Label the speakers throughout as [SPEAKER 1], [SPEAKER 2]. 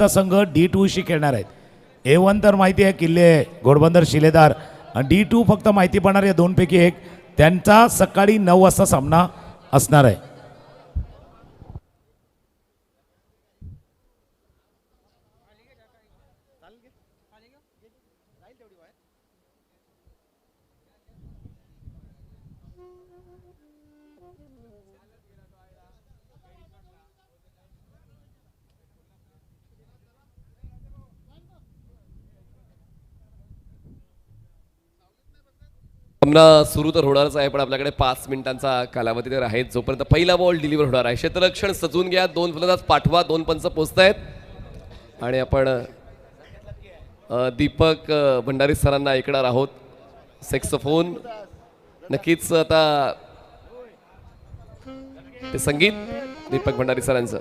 [SPEAKER 1] संघ D2 शी खेळणार आहेत. A1 तर माहिती आहे किल्ले घोडबंदर शिलेदार आणि D2 फक्त माहिती पडणार या दोनपैकी एक. त्यांचा सकाळी 9 वाजता सामना असणार आहे.
[SPEAKER 2] सामना सुरू तर होणारच आहे, पण आपल्याकडे 5 मिनिटांचा कालावधी तर आहे. जोपर्यंत पहिला बॉल डिलिव्हर होणार आहे, क्षेत्ररक्षण सजवून घ्या. 2 फलंदाज पाठवा, 2 पंच पोचतायत आणि आपण दीपक भंडारी सरांना ऐकणार आहोत. सॅक्सोफोन नक्कीच आता ते संगीत दीपक भंडारी सरांचं.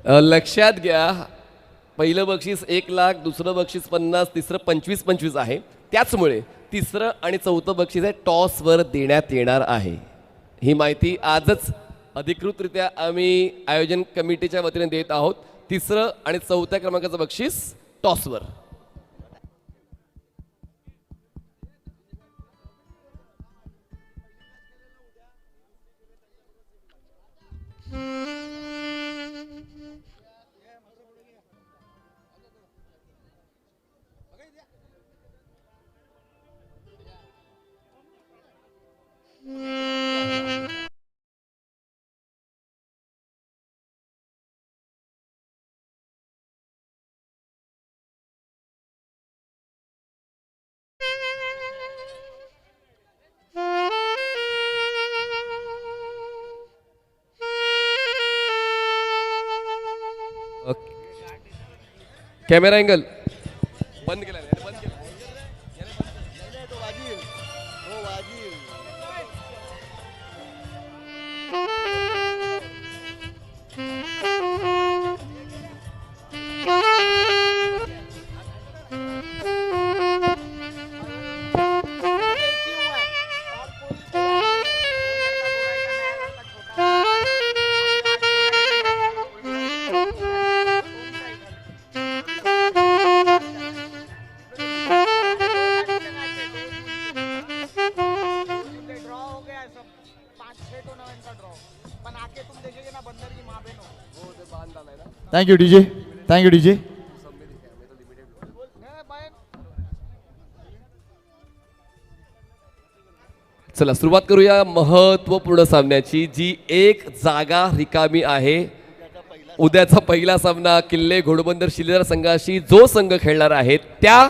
[SPEAKER 2] लक्षात घ्या, पहिलं बक्षीस 1,00,000, दुसरं बक्षीस 50, तिसरं 25-25 आहे. त्याचमुळे तिसरं आणि चौथं बक्षीस आहे टॉसवर देण्यात येणार आहे. ही माहिती आजच अधिकृतरित्या आम्ही आयोजन कमिटीच्या वतीने देत आहोत. तिसरं आणि चौथ्या क्रमांकाचं बक्षीस टॉसवर. कॅमेरा अँगल बंद केला.
[SPEAKER 3] Thank you DJ, thank you DJ.
[SPEAKER 2] चला सुरुवात करूया महत्वपूर्ण सामन्याची, जी एक जागा रिकामी आहे. उद्याचा पहिला सामना किल्ले घोडबंदर शिलेदार संघाशी जो संघ खेळणार आहे त्या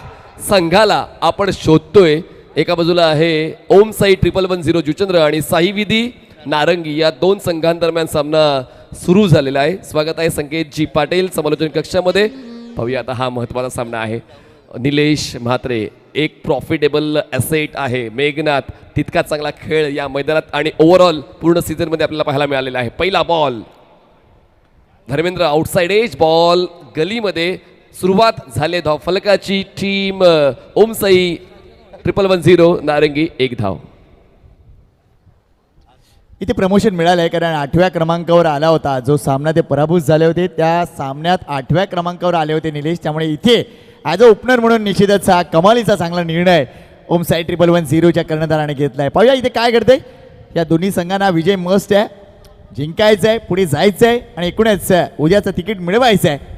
[SPEAKER 2] संघाला आपण शोधतोय. एका बाजूला आहे ओम साई 1110 जुचंद्र आणि साई विधी नारंगी. या दोन संघांदरम्यान सामना सुरू झालेला आहे. स्वागत आहे संकेत जी पाटील समालोचन कक्षामध्ये. पाहूया आता हा महत्त्वाचा सामना आहे. निलेश म्हात्रे एक प्रॉफिटेबल ॲसेट आहे. मेघनाथ तितका चांगला खेळ या मैदानात आणि ओव्हरऑल पूर्ण सीझनमध्ये आपल्याला पाहायला मिळालेला आहे. पहिला ball Dharmendra outside edge ball गलीमध्ये. सुरुवात झाले धाव फलकाची. टीम ओमसाई 1110 नारंगी 1 धाव.
[SPEAKER 3] इथे प्रमोशन मिळालं आहे कारण 8व्या क्रमांकावर आला होता जो सामना ते पराभूत झाले होते. त्या सामन्यात 8व्या क्रमांकावर आले होते निलेश. त्यामुळे इथे ॲज अ ओपनर म्हणून निश्चितच हा कमालीचा चांगला निर्णय ओम साई 1110च्या कर्णधाराने घेतला आहे. पाहूया इथे काय करते. या दोन्ही संघांना विजय मस्ट आहे, जिंकायचं आहे, पुढे जायचं आहे आणि एकूणच उद्याचं तिकीट मिळवायचं आहे.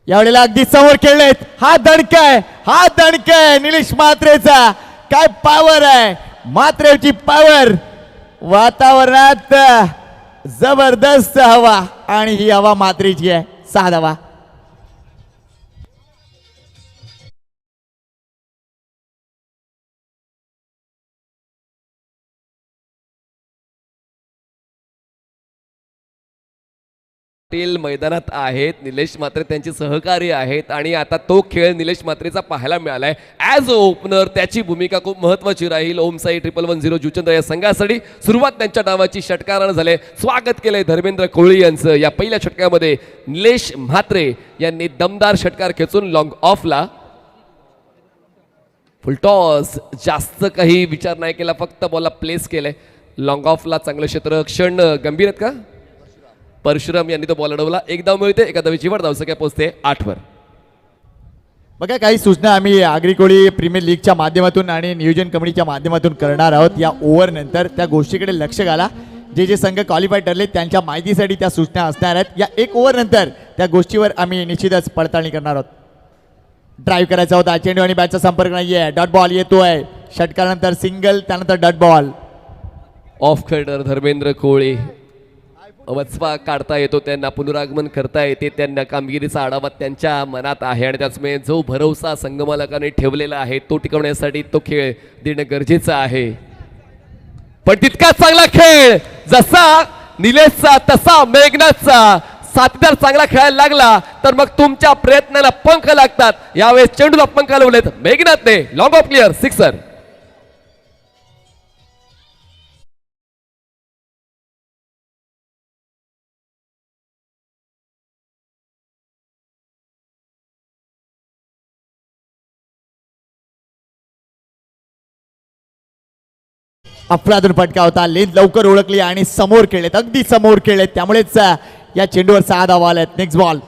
[SPEAKER 3] यावेळेला अगदी समोर खेळलेत. हा दणकाय, हा दणकाय निलेश म्हात्रेचा. काय पॉवर आहे म्हात्रेची पॉवर. वातावरणात जबरदस्त हवा आणि ही हवा म्हात्रेची आहे. 6 धावा.
[SPEAKER 2] पाटील मैदानात आहेत, निलेश म्हात्रे त्यांचे सहकारी आहेत आणि आता तो खेळ निलेश म्हात्रेचा पाहायला मिळालाय. ॲज अ ओपनर त्याची भूमिका खूप महत्त्वाची राहील. ओम साई 1110 जुचंद्र या संघासाठी सुरुवात त्यांच्या डावाची षटकारानं झाले. स्वागत केलंय धर्मेंद्र कोहली यांचं. या पहिल्या षटकामध्ये निलेश म्हात्रे यांनी दमदार षटकार खेचून लॉंग ऑफला फुलटॉस, जास्त काही विचार नाही केला, फक्त बॉलला प्लेस केलंय. लॉंग ऑफला चांगलं क्षेत्ररक्षण. गंभीर आहेत का? परशुराम यांनी तो बॉल अडवला. एक धाव मिळते, एका धावेची वर धावसंख्या पोहोचते 8 वर.
[SPEAKER 3] बघा काही सूचना आम्ही आगरी कोळी प्रीमियर लीगच्या माध्यमातून आणि नियोजन कमिटीच्या माध्यमातून करणार आहोत. या ओव्हर नंतर त्या गोष्टीकडे लक्ष घाला. जे जे संघ क्वालिफाय ठरले त्यांच्या माहितीसाठी त्या सूचना असणार आहेत. या एक ओव्हर नंतर त्या गोष्टीवर आम्ही निश्चितच पडताळणी करणार आहोत. ड्राईव्ह करायचा होता चेंडू आणि बॅटचा संपर्क नाहीये. डॉट बॉल येतोय. षटकानंतर सिंगल, त्यानंतर डॉट बॉल.
[SPEAKER 2] ऑफ खेळणार धर्मेंद्र कोहली. वचपा काढता येतो त्यांना, पुनरागमन करता येते त्यांना. कामगिरीचा आढावा त्यांच्या मनात आहे आणि त्याचमुळे जो भरोसा संघमालकाने ठेवलेला आहे तो टिकवण्यासाठी तो खेळ देणं गरजेचं आहे. पण तितकाच चांगला खेळ जसा निलेशचा तसा मेघनाथचा साथीदार चांगला खेळायला लागला तर मग तुमच्या प्रयत्नाला पंख लागतात. यावेळेस चेंडूला पंख लावलेत मेघनाथने. Long off clear, sixer.
[SPEAKER 3] अफलातून फटका होता. लेंथ लवकर ओळखली आणि समोर खेळलेत, अगदी समोर खेळलेत. त्यामुळेच या चेंडूवर 6 धावा आल्यात. Next ball.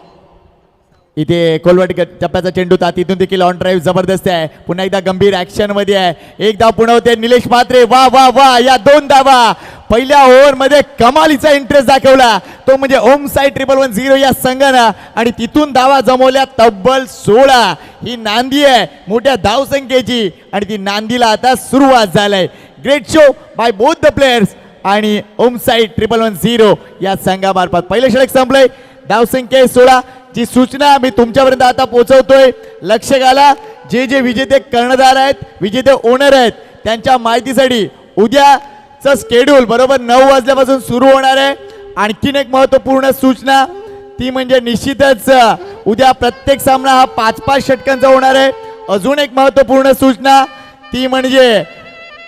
[SPEAKER 3] इथे कोलवट टप्प्याचा चेंडू होता, तिथून देखील ऑन ड्राईव्ह जबरदस्त आहे. पुन्हा एकदा गंभीर ऍक्शन मध्ये आहे. एक धाव पुन्हा होते निलेश म्हात्रे. वा वा वा, या 2 धावा पहिल्या ओव्हर मध्ये कमालीचा इंटरेस्ट दाखवला तो म्हणजे ओम साई 1110 या संघानं आणि तिथून धावा जमवल्या तब्बल 16. ही नांदी आहे मोठ्या धावसंख्येची आणि ती नांदीला आता सुरुवात झालंय. Great show by both the players आणि ओम साई 1110 या संघामार्फत पहिलं षटक संपलंय. धावसंख्या 16. जी सूचना मी तुमच्यापर्यंत आता पोहोचवतोय, लक्ष घाला. जे जे विजेते कर्णधार आहेत, विजेते ओनर आहेत, त्यांच्या माहितीसाठी उद्याचं स्केड्यूल बरोबर 9 वाजल्यापासून सुरू होणार आहे. आणखीन एक महत्वपूर्ण सूचना ती म्हणजे निश्चितच उद्या प्रत्येक सामना हा 5-5 षटकांचा होणार आहे. अजून एक महत्वपूर्ण सूचना ती म्हणजे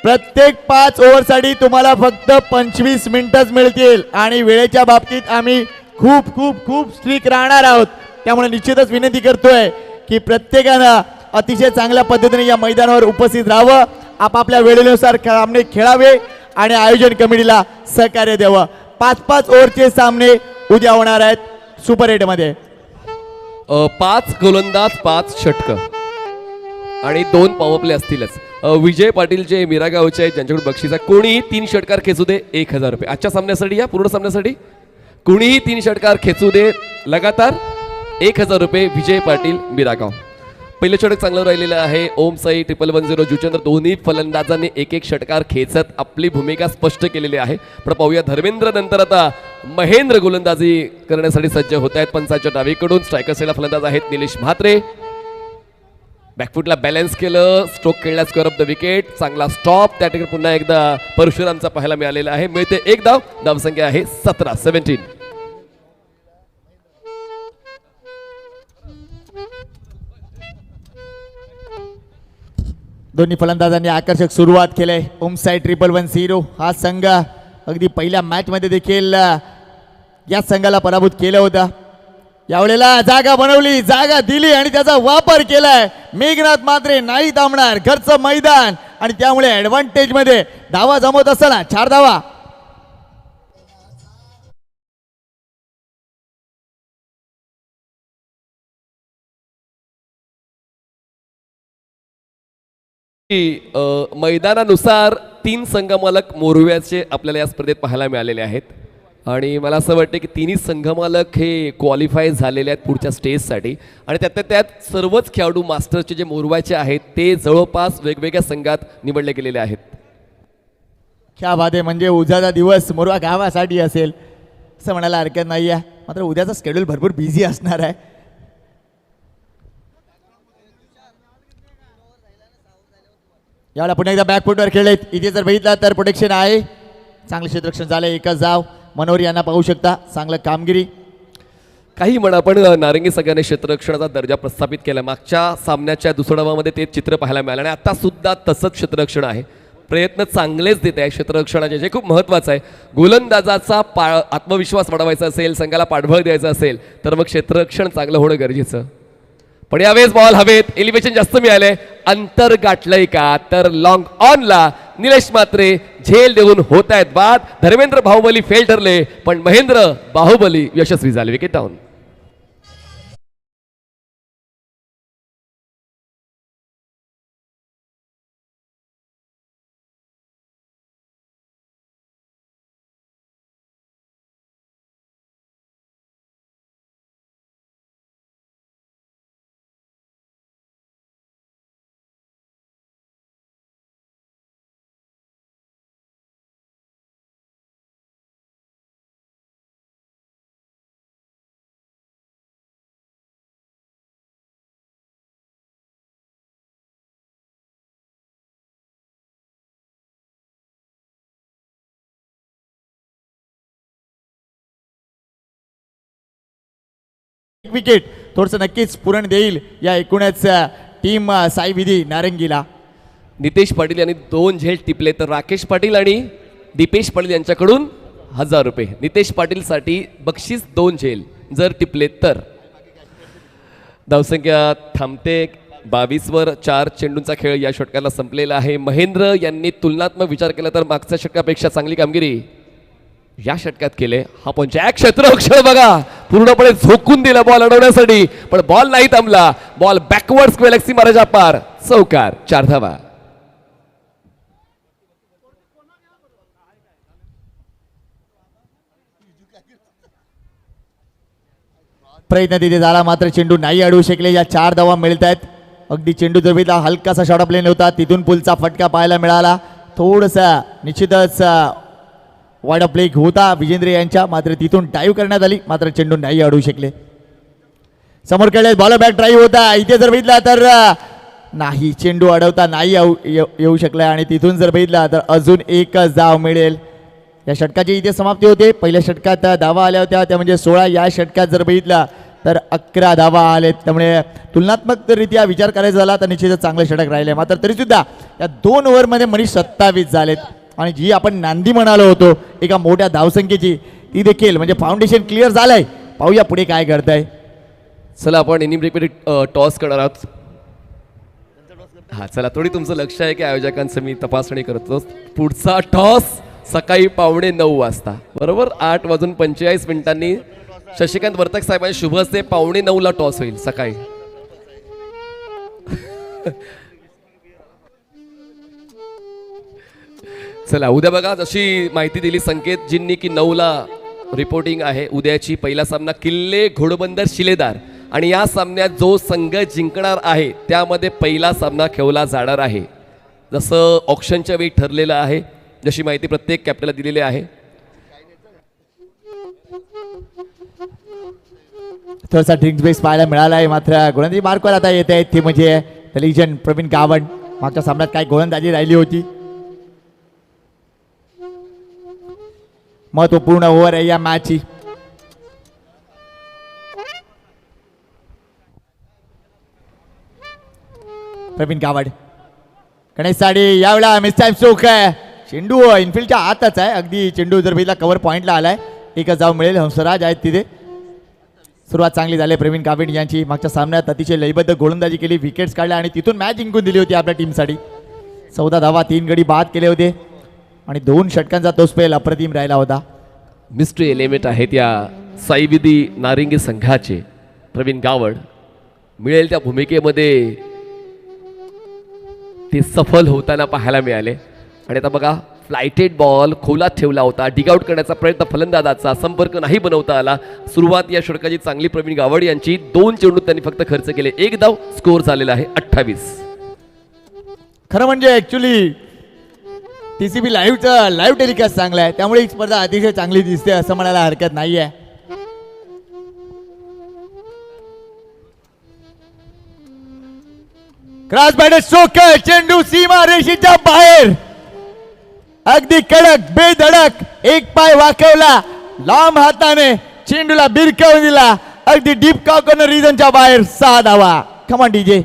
[SPEAKER 3] प्रत्येक 5 ओव्हरसाठी तुम्हाला फक्त 25 मिनिटच मिळतील आणि वेळेच्या बाबतीत आम्ही खूप खूप खूप स्ट्रिक राहणार आहोत. त्यामुळे निश्चितच विनंती करतोय की प्रत्येकानं अतिशय चांगल्या पद्धतीने या मैदानावर उपस्थित राहावं, आपापल्या वेळेनुसार सामने खेळावे आणि आयोजन कमिटीला सहकार्य द्यावं. 5-5 ओव्हरचे सामने उद्या होणार आहेत सुपर 8 मध्ये.
[SPEAKER 2] 5 गोलंदाज 5 षटक आणि 2 पॉवर प्ले असतीलच. विजय पाटील जे मिरागावचे आहेत ज्यांच्याकडून बक्षीस आहे, कोणीही 3 षटकार खेचू दे 1000 रुपये. आजच्या सामन्यासाठी, या पूर्ण सामन्यासाठी कोणीही 3 षटकार खेचू दे लगातार 1000 रुपये. विजय पाटील मिरागाव. पहिलं षटक चांगलं राहिलेलं आहे. ओम साई 1110 जुचंद्र दोन्ही फलंदाजांनी 1-1 षटकार खेचत आपली भूमिका स्पष्ट केलेली आहे. पण पाहूया धर्मेंद्र नंतर आता महेंद्र गोलंदाजी करण्यासाठी सज्ज होत आहेत. पंचांच्या डावीकडून स्ट्रायकर साईडला फलंदाज आहेत निलेश म्हात्रे. बॅकफुटला बॅलन्स केलं, स्ट्रोक खेळला, स्क्वेअर ऑफ द विकेट. चांगला स्टॉप त्या ठिकाणी पुन्हा एकदा परशुरामचा पाहायला मिळालेला आहे. मिळते 1 धाव. धावसंख्या आहे 17.
[SPEAKER 3] दोन्ही फलंदाजांनी आकर्षक सुरुवात केली. ओम साई 1110 हा संघ अगदी पहिल्या मॅच मध्ये देखील या संघाला पराभूत केलं होतं. यावेळेला जागा बनवली, जागा दिली आणि त्याचा वापर केलाय. मेघनाथ म्हात्रे नाही थांबणार, घरचं मैदान आणि त्यामुळे ऍडव्हान्टेज मध्ये धावा जमवत असताना 4 धावा.
[SPEAKER 2] मैदानानुसार 3 संघमालक मोरव्याचे आपल्याला या स्पर्धेत पाहायला मिळालेले आहेत आणि मला असं वाटतं की तिन्ही संघमालक हे क्वालिफाय झालेले आहेत पुढच्या स्टेजसाठी आणि त्यातल्या त्यात सर्वच खेळाडू मास्टर्सचे जे मोरव्याचे आहेत ते जवळपास वेगवेगळ्या संघात निवडले गेलेले आहेत.
[SPEAKER 3] क्या बात आहे. म्हणजे उद्याचा दिवस मोरवा गावासाठी असेल असं म्हणायला हरकत नाही आहे. मात्र उद्याचा स्केड्यूल भरपूर बिझी असणार आहे. यावेळेला पुन्हा एकदा बॅकफुटवर खेळलेत. इथे जर बघितलं तर प्रोटेक्शन आहे, चांगलं क्षेत्ररक्षण झालं. एकच धाव. मनोहर यांना पाहू शकता, चांगलं कामगिरी.
[SPEAKER 2] काही म्हणा, पण नारंगी संघाने क्षेत्ररक्षणाचा दर्जा प्रस्थापित केला. मागच्या सामन्याच्या दुसऱ्या डावामध्ये ते चित्र पाहायला मिळालं आणि आता सुद्धा तसंच क्षेत्ररक्षण आहे. प्रयत्न चांगलेच देत आहे क्षेत्ररक्षणाचे, जे खूप महत्त्वाचं आहे. गोलंदाजाचा आत्मविश्वास वाढवायचा असेल, संघाला पाठबळ द्यायचं असेल तर मग क्षेत्ररक्षण चांगलं होणं गरजेचं. पण यावेळेस बॉल हवेत, एलिव्हेशन जास्त मिळालंय, अंतर गाठलंय का तर लॉंग ऑनला निलेश मात्रे झेल देऊन होत आहेत बाद. धर्मेंद्र बाहुबली फेल ठरले, पण महेंद्र बाहुबली यशस्वी झाले. Wicket down.
[SPEAKER 3] विकेट थोडस नक्कीच पूर्ण देईल या एकूणच टीम साई विधी नारंगीला.
[SPEAKER 2] नितेश पाटील यांनी 2 झेल टिपले तर राकेश पाटील आणि दीपेश पाटील यांच्याकडून 1000 रुपये. नितेश पाटीलसाठी बक्षीस 2 झेल जर टिपले तर. धावसंख्या थांबते 22 वर. 4 चेंडूंचा खेळ या षटकाला संपलेला आहे. महेंद्र यांनी तुलनात्मक विचार केला तर मागच्या षटकापेक्षा चांगली कामगिरी या षटकात केले. हा पंचायत क्षेत्ररक्षण बघा, पूर्णपणे झोकून दिला बॉल अडवण्यासाठी, पण बॉल नाही थांबला. बॉल बॅकवर्ड गॅलेक्सी मारायच्या पार. चौकार. 4 धावा.
[SPEAKER 3] प्रयत्न तिथे झाला मात्र चेंडू नाही अडवू शकले. या 4 धावा मिळत आहेत. अगदी चेंडू जमिनीला हलकासा शॉट प्लेन होता, तिथून पुलचा फटका पाहायला मिळाला. थोडसा निश्चितच वाईड प्ले होता विजेंद्र यांच्या, मात्र तिथून डाईव्ह करण्यात आली, मात्र चेंडू नाही अडवू शकले. समोर खेळले बॉल बॅक ड्राईव्ह होता, इथे जर बघितला तर नाही, चेंडू अडवता नाही येऊ शकला आणि तिथून जर बघितला तर अजून एकच धाव मिळेल. या षटकाची इथे समाप्ती होते. पहिल्या षटकात धावा आल्या होत्या त्या म्हणजे 16, या षटकात जर बघितला तर 11 धावा आलेत. त्यामुळे तुलनात्मकरित्या विचार करायचा झाला तर निश्चितच चांगले षटक राहिले. मात्र तरीसुद्धा या 2 ओव्हरमध्ये मनीष 27 झालेत आणि जी आपण नांदी म्हणालो होतो एका मोठ्या धावसंख्येची, ती देखील म्हणजे फाउंडेशन क्लिअर झालंय. पाहूया पुढे काय करताय.
[SPEAKER 2] चला आपण इनिंग ब्रेकमध्ये टॉस करणार आहोत. हा चला, थोडी तुमचं लक्ष आहे की आयोजकांचं मी तपासणी करतो. पुढचा टॉस सकाळी 9:15 वाजता बरोबर 8:45 शशिकांत वर्तक साहेबांचे शुभ हस्ते 9:15 टॉस होईल सकाळी. चला उद्या बघा, जशी माहिती दिली संकेतजींनी की 9ला रिपोर्टिंग आहे उद्याची. पहिला सामना किल्ले घोडबंदर शिलेदार आणि या सामन्यात जो संघ जिंकणार आहे त्यामध्ये पहिला सामना खेळला जाणार आहे, जसं ऑक्शनच्या वेळी ठरलेलं आहे, जशी माहिती प्रत्येक कॅप्टनला दिलेली आहे.
[SPEAKER 3] थोडासा ड्रिंक्स बेस पाहायला मिळाला आहे, मात्र गोलंदाजी मार्कवर आता येत आहेत ते म्हणजे लेजंड प्रवीण गावंड. मागच्या सामन्यात काय गोलंदाजी राहिली होती. महत्वपूर्ण ओव्हर आहे या मॅचची. प्रवीण गावड गणेश साडी यावेळेला मिस टाइम स्ट्रोक आहे. चेंडू इनफिल्डच्या आतच आहे, अगदी चेंडू जर बघितला कव्हर पॉईंटला आलाय. एकच धाव मिळेल. हंसराज आहेत तिथे. सुरुवात चांगली झाली प्रवीण गाविड यांची. मागच्या सामन्यात अतिशय लयबद्ध गोलंदाजी केली, विकेट्स काढल्या आणि तिथून मॅच जिंकून दिली होती आपल्या टीमसाठी. 14 धावा, 3 गडी बाद केले होते आणि 2 षटकांचा तो स्पेल अप्रतिम राहिला होता.
[SPEAKER 2] मिस्ट्री एलिमेंट आहेत या साईविधी नारिंगी संघाचे. प्रवीण गावड मिळेल त्या भूमिकेमध्ये ते सफल होताना पाहायला मिळाले. आणि आता बघा, फ्लायटेड बॉल खोलात ठेवला होता, डिगआउट करण्याचा प्रयत्न फलंदाजाचा, संपर्क नाही बनवता आला. सुरुवात या षटकाची चांगली प्रवीण गावड यांची. 2 चेंडू त्यांनी फक्त खर्च केले, 1 धाव. स्कोअर झालेला आहे 28.
[SPEAKER 3] खरं म्हणजे ऍक्च्युली TCB लाईव्हचं लाईव्ह टेलिकास्ट चांगला आहे, त्यामुळे ही स्पर्धा अतिशय चांगली दिसते असं म्हणायला हरकत नाही आहे. क्रॉस बॅटर स्ट्रोक, चेंडू सीमा रेषेच्या बाहेर, अगदी कडक बेधडक, एक पाय वाकवला, लांब हाताने चेंडूला बिरकावून दिला अगदी डीप कॉर्नर रिजनच्या बाहेर 6 धावा. कमान डीजे.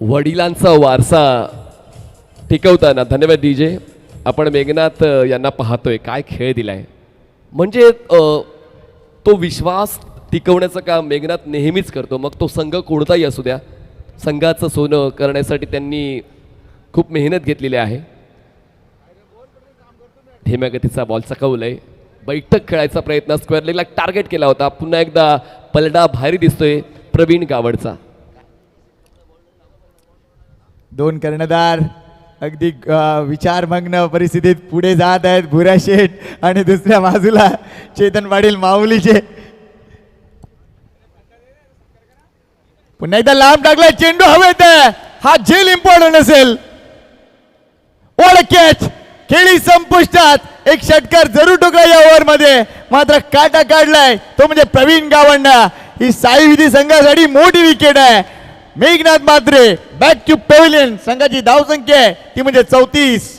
[SPEAKER 2] वडिलांचा वारसा टिकवताना धन्यवाद डीजे. आपण मेघनाथ यांना पाहतोय काय खेळ दिलाय. म्हणजे तो विश्वास टिकवण्याचं काम मेघनाथ नेहमीच करतो. मग तो संघ कोणताही असू द्या, संघाचं सोनं करण्यासाठी त्यांनी खूप मेहनत घेतलेली आहे. धीम्या गतीचा बॉल चकवलंय. बैठक खेळायचा प्रयत्न, स्क्वेअर लेगला टार्गेट केला होता. पुन्हा एकदा पलडा भारी दिसतोय प्रवीण गावडचा.
[SPEAKER 3] 2 कर्णधार अगदी विचारमग्न परिस्थितीत पुढे जात आहेत. भुरा शेठ आणि दुसऱ्या बाजूला चेतन पाटील माऊलीचे. पुन्हा एकदा लांब टाकला चेंडू हवेत. हा झेल इम्पॉर्टंट असेल. ओळ कॅच. खेळी संपुष्टात. एक षटकार जरूर ठोकला या ओव्हर मध्ये, मात्र काटा काढलाय तो म्हणजे प्रवीण गावंडा. ही साई विधी संघासाठी मोठी विकेट आहे. मेघनाथ मात्रे बॅक टू पेव्हिलियन. संघाची धावसंख्या आहे ती म्हणजे 34.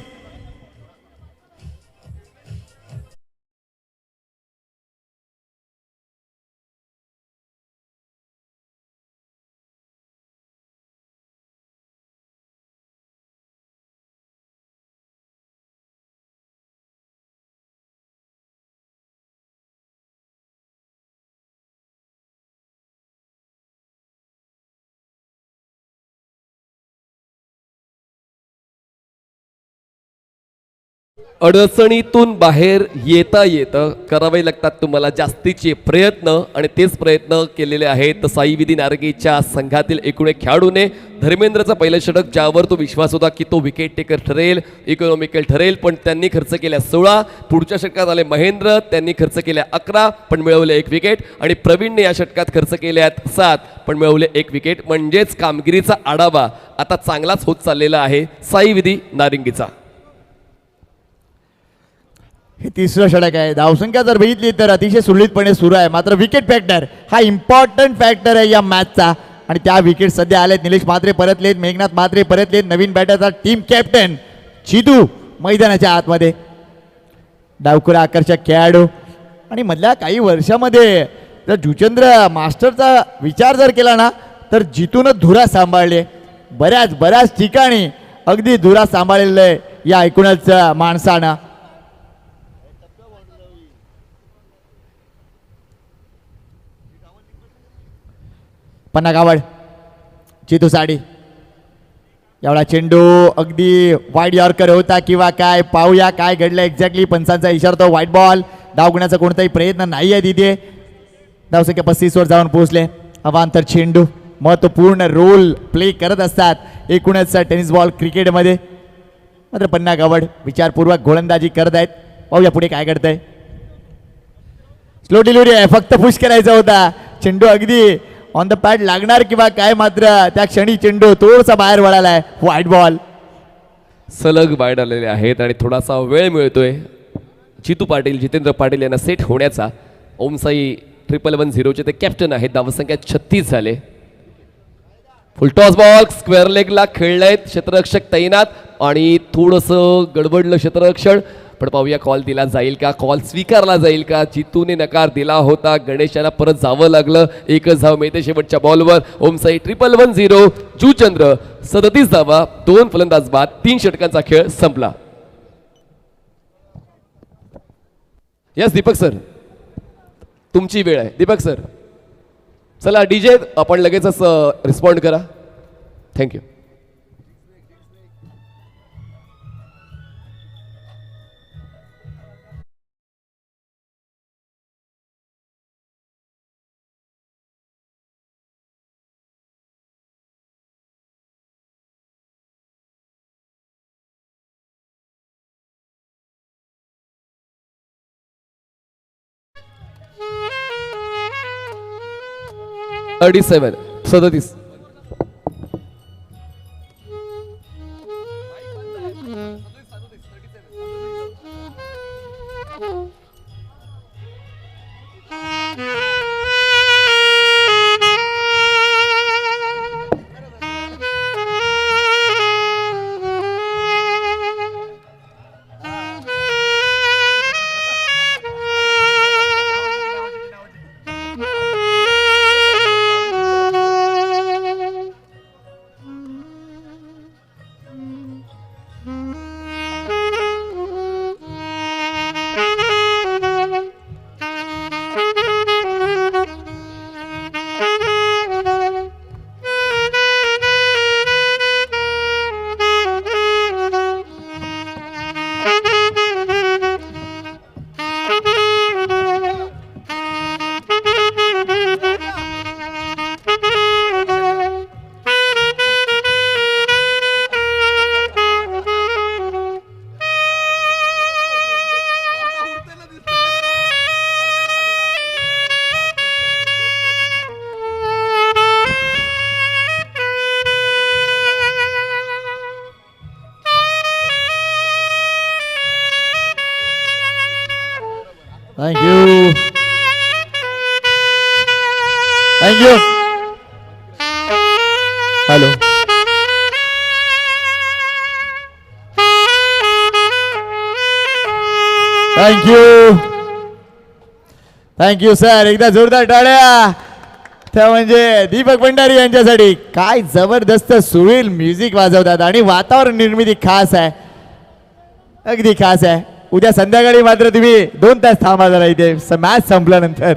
[SPEAKER 2] अडचणीतून बाहेर येता येतं करावे लागतात तुम्हाला जास्तीचे प्रयत्न, आणि तेच प्रयत्न केलेले आहेत साई विधी नारगीच्या संघातील एकूण एक खेळाडूने. धर्मेंद्रचं पहिलं षटक ज्यावर तो विश्वास होता की तो विकेट टेकर ठरेल, इकॉनॉमिकल ठरेल, पण त्यांनी खर्च केल्या 16. पुढच्या षटकात आले महेंद्र, त्यांनी खर्च केल्या 11 पण मिळवले 1 विकेट. आणि प्रवीणने या षटकात खर्च केल्यात 7 पण मिळवले 1 विकेट. म्हणजेच कामगिरीचा आढावा आता चांगलाच होत चाललेला आहे साई विधी नारिंगीचा.
[SPEAKER 3] हे 3रं षटक आहे. धावसंख्या जर बघितली तर अतिशय सुरळीतपणे सुरू आहे, मात्र विकेट फॅक्टर हा इम्पॉर्टंट फॅक्टर आहे या मॅचचा. आणि त्या विकेट सध्या आलेत. निलेश म्हात्रे परतलेत, मेघनाथ म्हात्रे परतलेत. नवीन बॅटरचा टीम कॅप्टन चिदू मैदानाच्या आतमध्ये. डावखुरा आकर्षक खेळाडू. आणि मधल्या काही वर्षामध्ये जर जुचंद्र मास्टरचा विचार जर केला ना तर जितूनच धुरा सांभाळले. बऱ्याच ठिकाणी अगदी धुरा सांभाळलेलं आहे या एकूणच माणसानं. पन्ना गावड. चितू साडी. एवढा चेंडू अगदी वाईड यॉर्कर होता किंवा काय, पाहूया काय घडलं एक्झॅक्टली. पंचांचा इशारा तो व्हाईट बॉल. डाव घेण्याचा कोणताही प्रयत्न नाही आहे तिथे. धावसंख्या 35 वर जाऊन पोहोचले. अवांतर चेंडू महत्वपूर्ण रोल प्ले करत असतात एकूणच टेनिस बॉल क्रिकेटमध्ये. मात्र पन्ना गावड विचारपूर्वक गोलंदाजी करत आहेत. पाहूया पुढे काय घडतंय. स्लो डिलिव्हरी आहे, फक्त पुश करायचा होता. चेंडू अगदी ऑन द पॅड लागणार किंवा काय, मात्र त्या क्षणी चेंडू थोडासा बाहेर वळालाय. White ball.
[SPEAKER 2] सलग बाहेर आलेले आहेत आणि थोडासा वेळ मिळतोय जितू पाटील, जितेंद्र पाटील यांना सेट होण्याचा. ओमसाई 1110चे ते कॅप्टन आहेत. धावसंख्या 36 झाले. फुलटॉस बॉल स्क्वेअर लेगला खेळलेत. क्षेत्ररक्षक तैनात आणि थोडंसं गडबडलं क्षेत्ररक्षण. पण पाहूया कॉल दिला जाईल का, कॉल स्वीकारला जाईल का. जितूने नकार दिला होता. गणेशाला परत जावं लागलं. एकच धाव मिळते शेवटच्या बॉलवर. ओमसाई 1110. जुचंद्र 37 धावा, 2 फलंदाज बाद. 3 षटकांचा खेळ संपला. यस दीपक सर, तुमची वेळ आहे. दीपक सर चला डीजे आपण लगेचच रिस्पॉन्ड करा. Thank you. $37 37.
[SPEAKER 3] Thank you thank you. Hello. Thank you sir. एकदा जोरदार टाळ्या त्या म्हणजे दीपक भंडारी यांच्यासाठी. काय जबरदस्त सुरेल म्युझिक वाजवतात आणि वातावरण निर्मिती खास आहे, अगदी खास आहे. उद्या संध्याकाळी मात्र तुम्ही 2 तास थांबा जरा इथे मॅच संपल्यानंतर.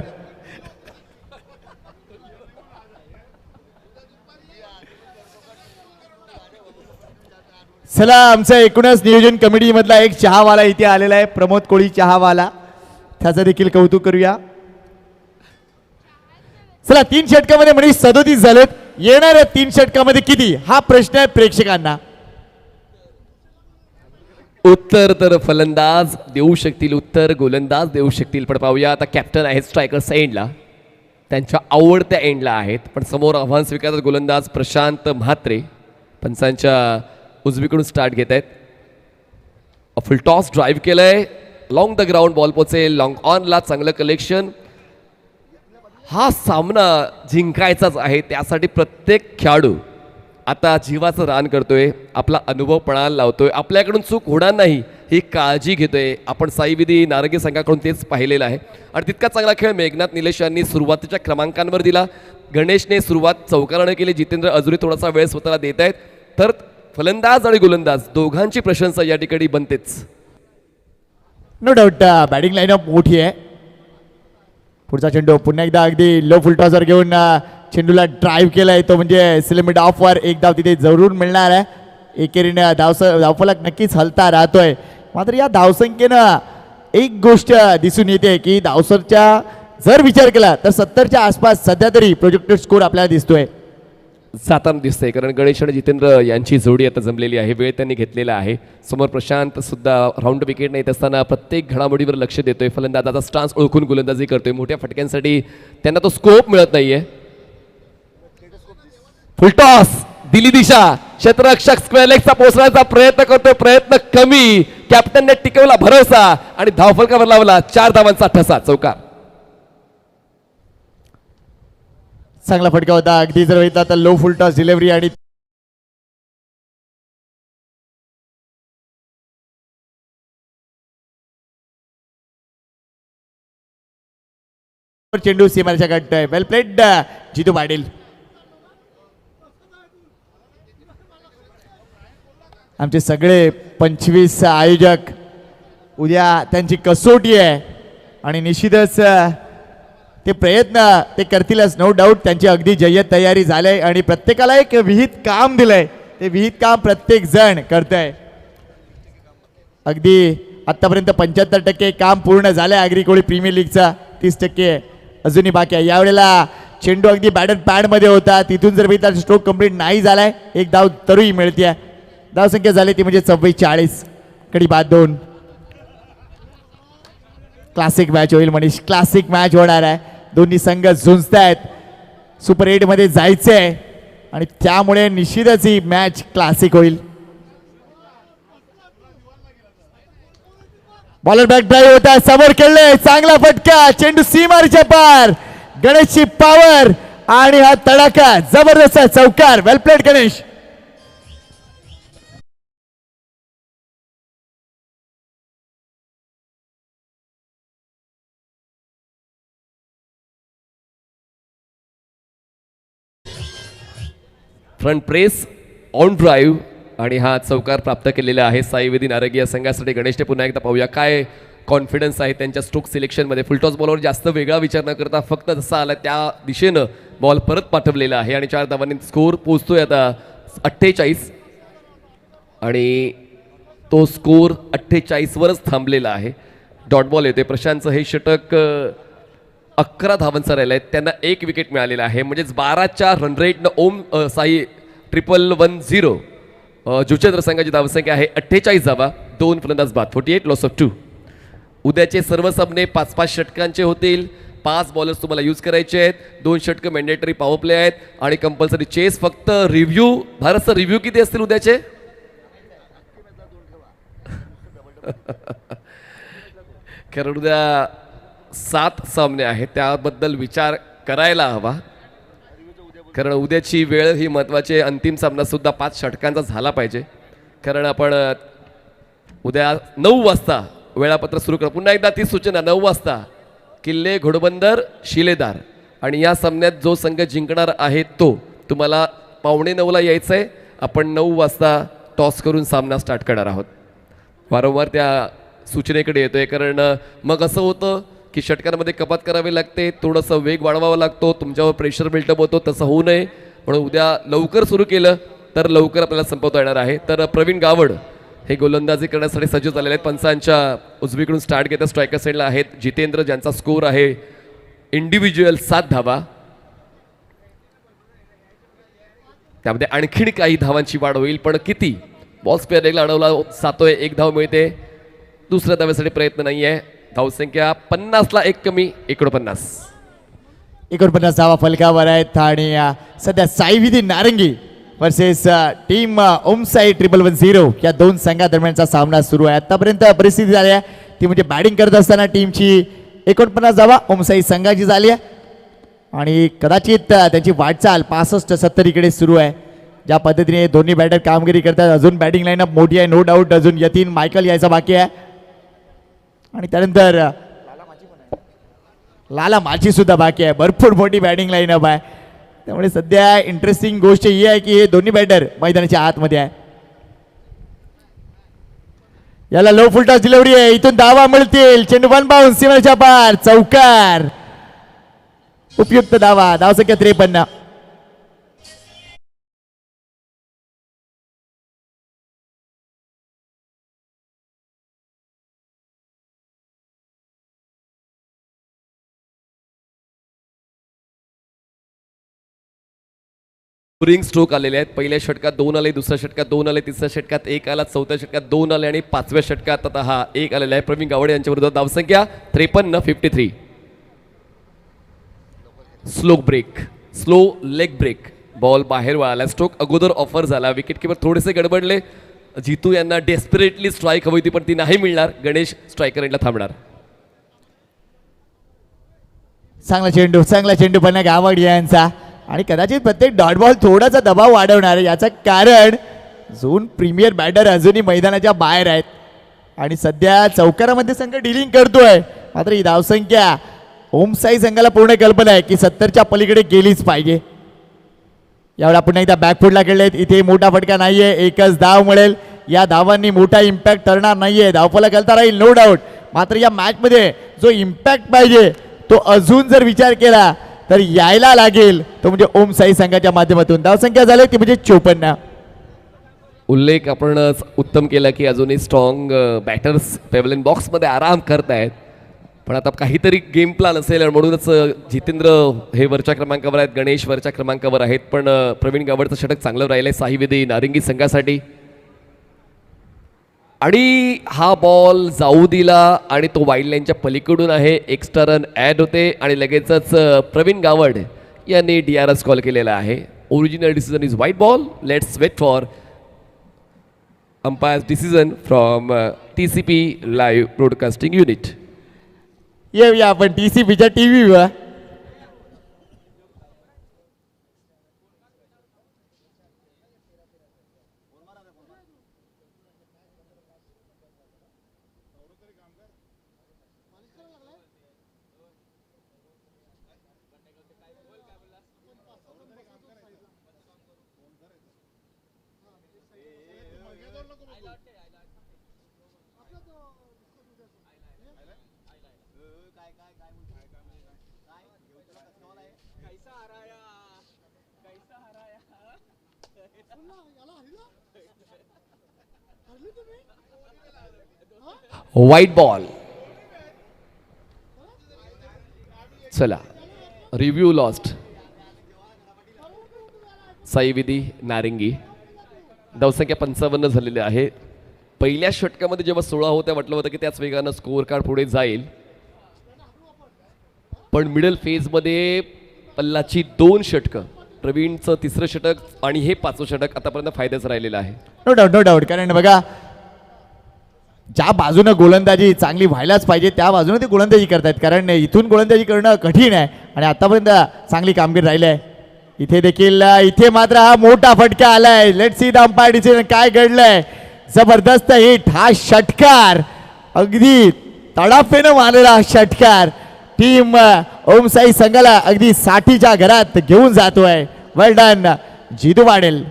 [SPEAKER 3] चला, आमच्या एकूणच नियोजन कमिटी मधला एक चहावाला इथे आलेला आहे, प्रमोद कोळी चहावाला. त्याचं देखील कौतुक करूया. चला, 3 षटकामध्ये म्हणजे 37 झालेत. येणाऱ्या 3 षटकामध्ये किती, हा प्रश्न आहे प्रेक्षकांना.
[SPEAKER 2] उत्तर तर फलंदाज देऊ शकतील, उत्तर गोलंदाज देऊ शकतील. पण पाहूया आता कॅप्टन आहेत स्ट्रायकर एंडला, त्यांच्या आवडत्या एंडला आहेत. पण समोर आव्हान स्वीकारतात गोलंदाज प्रशांत म्हात्रे. पंचांच्या उजवीकडून स्टार्ट घेत आहेत. फुल टॉस ड्राईव्ह केलंय, लॉंग द ग्राउंड बॉल पोचेल, लॉंग ऑनला चांगलं कलेक्शन. हा सामना जिंकायचाच आहे, त्यासाठी प्रत्येक खेळाडू आता जीवाचं रान करतोय, आपला अनुभव पणाला लावतोय, आपल्याकडून चूक होणार नाही ही काळजी घेतोय. आपण साईविधी नारंगी संघाकडून तेच पाहिलेलं आहे. आणि तितका चांगला खेळ मेघनाथ निलेश यांनी सुरुवातीच्या क्रमांकांवर दिला. गणेशने सुरुवात चौकारानं केली, जितेंद्र अजुरी थोडासा वेळ स्वतःला देत आहेत. तर फलंदाज आणि गोलंदाज दोघांची प्रशंसा या ठिकाणी बनतेच.
[SPEAKER 3] नो डाऊट बॅटिंग लाईनअप मोठी आहे. पुढचा चेंडू पुन्हा एकदा अगदी लो फुलटॉसवर घेऊन चेंडूला ड्राईव्ह केलाय, तो म्हणजे सिलेमिट ऑफवर एक धाव तिथे जरूर मिळणार आहे. एकेरीने धावफलक नक्कीच हलता राहतोय. मात्र या धावसंख्येनं एक गोष्ट दिसून येते की धावसरच्या जर विचार केला तर 70च्या आसपास सध्या तरी प्रोजेक्टेड स्कोर आपल्याला दिसतोय,
[SPEAKER 2] जाताना दिसतंय. कारण गणेश आणि जितेंद्र यांची जोडी आता जमलेली आहे, वेळ त्यांनी घेतलेला आहे. समोर प्रशांत सुद्धा राऊंड विकेट येत असताना प्रत्येक घडामोडीवर लक्ष देतोय. फलंदाजाचा स्टान्स ओळखून गोलंदाजी करतोय. मोठ्या फटक्यांसाठी त्यांना तो स्कोप मिळत नाहीये. फुलटॉस दिली दिशा, क्षेत्ररक्षक स्क्वेअर लेगचा पोहोचण्याचा प्रयत्न करतोय, प्रयत्न कमी. कॅप्टनने टिकवला भरोसा आणि धावफलकावर लावला 4 धावांचा ठसा, चौकार.
[SPEAKER 3] चांगला फटका होता. अगदी जर येतात तर लो फुलटॉस डिलिव्हरी आणि चेंडू सीमारेषा गाठतोय. वेल प्लेड जितू पाटील. आमचे सगळे 25 आयोजक, उद्या त्यांची कसोटी आहे आणि निश्चितच ते प्रयत्न ते करतीलच, नो डाऊट. त्यांची अगदी जय्यत तयारी झाली आणि प्रत्येकाला एक विहित काम दिलंय, ते विहित काम प्रत्येक जण करतंय. अगदी आतापर्यंत 75% काम पूर्ण झालंय. आगरी कोळी प्रीमियर लीगचा 30% अजूनही बाकी आहे. यावेळेला चेंडू अगदी बॅटर पॅड मध्ये होता, तिथून जर त्याचा स्ट्रोक कंप्लीट नाही झालाय, एक धाव तरीही मिळते. धावसंख्या झाली ती म्हणजे 44, कडी बाद 2. क्लासिक मॅच होईल मनीष, क्लासिक मॅच होणार आहे. दोन्ही संघ झुंजतायत, सुपर 8 मध्ये जायचंय आणि त्यामुळे निश्चितच ही मॅच क्लासिक होईल. बॉलर बॅक ड्राईव्ह होता, समोर खेळले, चांगला फटका, चेंडू सीमारेषेच्या पार. गणेशची पॉवर आणि हा तडाखा, जबरदस्त चौकार. Well played Ganesh.
[SPEAKER 2] Front press on drive आणि हा चौकार प्राप्त केलेला आहे साईवेदी नारंगी या संघासाठी. गणेशने पुन्हा एकदा पाहूया काय कॉन्फिडन्स आहे त्यांच्या स्ट्रोक सिलेक्शनमध्ये. फुलटॉस बॉलवर जास्त वेगळा विचार न करता फक्त जसा आला त्या दिशेनं बॉल परत पाठवलेला आहे आणि 4 धावांनी स्कोर पोहोचतोय आता 48 आणि तो स्कोर 48 वरच थांबलेला आहे. डॉट बॉल येते. प्रशांतचं हे षटक 11 धावांचा राहिला आहे, त्यांना 1 विकेट मिळालेला आहे. म्हणजेच 12च्या रन रेटनं ओम साई 110 जुचेंद्र संघाची धावसंख्या आहे 48 धावा, 2 फलंदाज बाद, 48 लॉस ऑफ 2. उद्याचे सर्व सामने 5-5 षटकांचे होतील. 5 बॉलर्स तुम्हाला यूज करायचे आहेत. 2 षटकं मॅन्डेटरी पॉवर प्ले आहेत आणि कंपल्सरी चेस. फक्त रिव्ह्यू, भारतचा रिव्ह्यू किती असतील उद्याचे? कारण उद्या 7 सामने आहेत त्याबद्दल विचार करायला हवा, कारण उद्याची वेळ ही महत्त्वाची आहे. अंतिम सामना सुद्धा 5 षटकांचा झाला पाहिजे, कारण आपण उद्या 9 वाजता वेळापत्र सुरू करू. पुन्हा एकदा ती सूचना, 9 वाजता किल्ले घोडबंदर शिलेदार, आणि या सामन्यात जो संघ जिंकणार आहे तो तुम्हाला 8:45 यायचं आहे. आपण 9 वाजता टॉस करून सामना स्टार्ट करणार आहोत. वारंवार त्या सूचनेकडे येतोय, कारण मग असं होतं की षटकांमध्ये कपात करावी लागते, थोडंसं वेग वाढवावा लागतो, तुमच्यावर प्रेशर बिल्टअप होतो. तसं होऊ नये म्हणून उद्या लवकर सुरू केलं तर लवकर आपल्याला संपवता येणार आहे. तर प्रवीण गावड हे गोलंदाजी करण्यासाठी सज्ज झालेले आहेत. पंचांच्या उजवीकडून स्टार्ट घेतात. स्ट्रायकर साईडला आहेत जितेंद्र, ज्यांचा स्कोर आहे इंडिव्हिज्युअल 7 धावा. त्यामध्ये आणखीन काही धावांची वाढ होईल, पण किती? बॉल स्क्वेअर लेगला अडवला जातोय, 1 धाव मिळते. दुसऱ्या धावेसाठी प्रयत्न नाही आहे. धावसंख्या 50ला 1 कमी,
[SPEAKER 3] 49 धावा फलकावर आहेत. आणि सध्या साईविधी नारंगी वर्सेस टीम ओमसाई 110 या दोन संघादरम्यानचा सामना सुरू आहे. आतापर्यंत परिस्थिती झाली आहे ती म्हणजे बॅटिंग करत असताना टीमची 49 धावा ओमसाई संघाची झाली आहे, आणि कदाचित त्यांची वाटचाल 65-70 इकडे सुरू आहे. ज्या पद्धतीने दोन्ही बॅटर कामगिरी करतात, अजून बॅटिंग लाईनअप मोठी आहे, नो डाऊट. अजून यतीन मायकल यायचा बाकी आहे, आणि त्यानंतर लाला माची सुद्धा बाकी आहे. भरपूर मोठी बॅटिंग लाईनअप आहे. त्यामुळे सध्या इंटरेस्टिंग गोष्ट ही आहे की हे दोन्ही बॅटर मैदानाच्या आतमध्ये आहे. याला लो फुल टॉस डिलिव्हरी आहे, इथून धावा मिळतील. चेंडू 1 बाउन्स, सीमेच्या पार, चौकार, उपयुक्त धावा. धावसंख्या 53.
[SPEAKER 2] स्कोरिंग स्ट्रोक आलेले आहेत. पहिल्या षटकात 2 आले, दुसऱ्या षटकात 2 आले, तिसऱ्या षटकात 1 आला, चौथ्या षटकात 2 आले, आणि 5व्या षटकात आता हा 1 आलेला आहे. प्रवीण गावडे यांच्या विरुद्ध धावसंख्या 53. Slow break, slow leg break, ball बाहेर वळाला. स्ट्रोक अगोदर ऑफर झाला, विकेट किपर थोडेसे गडबडले. जितू यांना डेस्परेटली स्ट्राईक हवी होती पण ती नाही मिळणार. गणेश स्ट्रायकर यांना थांबणार.
[SPEAKER 3] चांगला चेंडू पण गावड यांचा, आणि कदाचित प्रत्येक डॉट बॉल थोडासा दबाव वाढवणार आहे. याचं कारण झोन प्रीमियर बॅटर अजूनही मैदानाच्या बाहेर आहेत, आणि सध्या चौकारामध्ये संघ डिलिंग करतोय. मात्र ही धावसंख्या ओमसाई संघाला पूर्ण कल्पना आहे की 70च्या पलीकडे गेलीच पाहिजे. यावेळी पुन्हा एकदा बॅकफुटला खेळलेत. इथे मोठा फटका नाहीये, एकच धाव मिळेल. या धावांनी मोठा इम्पॅक्ट ठरणार नाहीये, धावफला करता राहील नो डाऊट. मात्र या मॅचमध्ये जो इम्पॅक्ट पाहिजे तो अजून जर विचार केला तर यायला लागेल, तो म्हणजे ओमसाई संघाच्या माध्यमातून. धावसंख्या झाली ती म्हणजे 54.
[SPEAKER 2] उल्लेख आपण उत्तम केला की अजूनही स्ट्रॉंग बॅटर्स पेव्हलियन बॉक्समध्ये आराम करतायत, पण आता काहीतरी गेम प्लॅन असेल, म्हणूनच जितेंद्र हे वरच्या क्रमांकावर आहेत, गणेश वरच्या क्रमांकावर आहेत. पण प्रवीण गावडचं षटक चांगलं राहिलंय साईविधी नारिंगी संघासाठी. आणि हा बॉल जाऊ दिला, आणि तो वाईड लाईनच्या पलीकडून आहे. एक्स्ट्रा रन ॲड होते, आणि लगेचच प्रवीण गावड यांनी DRS कॉल केलेला आहे. Original decision is white ball. Let's wait for umpire's decision from TCP live broadcasting unit.
[SPEAKER 3] येऊया आपण TCPच्या टीव्हीवर.
[SPEAKER 2] White ball. चला, रिव्ह्यू लॉस्ट. साईविधी नारिंगी. धावसंख्या 55 झालेली आहे. पहिल्या षटकामध्ये जेव्हा 16 होत्या म्हटलं होतं की त्याच वेगानं स्कोअर कार्ड पुढे जाईल, पण मिडल फेजमध्ये पल्लाची 2 षटकं, प्रवीणचं 3रं षटक आणि हे 5वं षटक आतापर्यंत फायद्याचं राहिलेलं आहे.
[SPEAKER 3] No doubt. कारण बघा ज्या बाजूनं गोलंदाजी चांगली व्हायलाच पाहिजे त्या बाजूने ते गोलंदाजी करतायत, कारण इथून गोलंदाजी करणं कठीण आहे आणि आतापर्यंत चांगली कामगिरी राहिली आहे. इथे देखील इथे मात्र हा मोठा फटका आलाय. Let see the umpire decision काय घडलंय. जबरदस्त हिट, हा षटकार अगदी तडाफेनं मारलेला हा षटकार टीम ओम साई संघाला अगदी 60च्या घरात घेऊन जातोय. वेल डन जितू पाटील.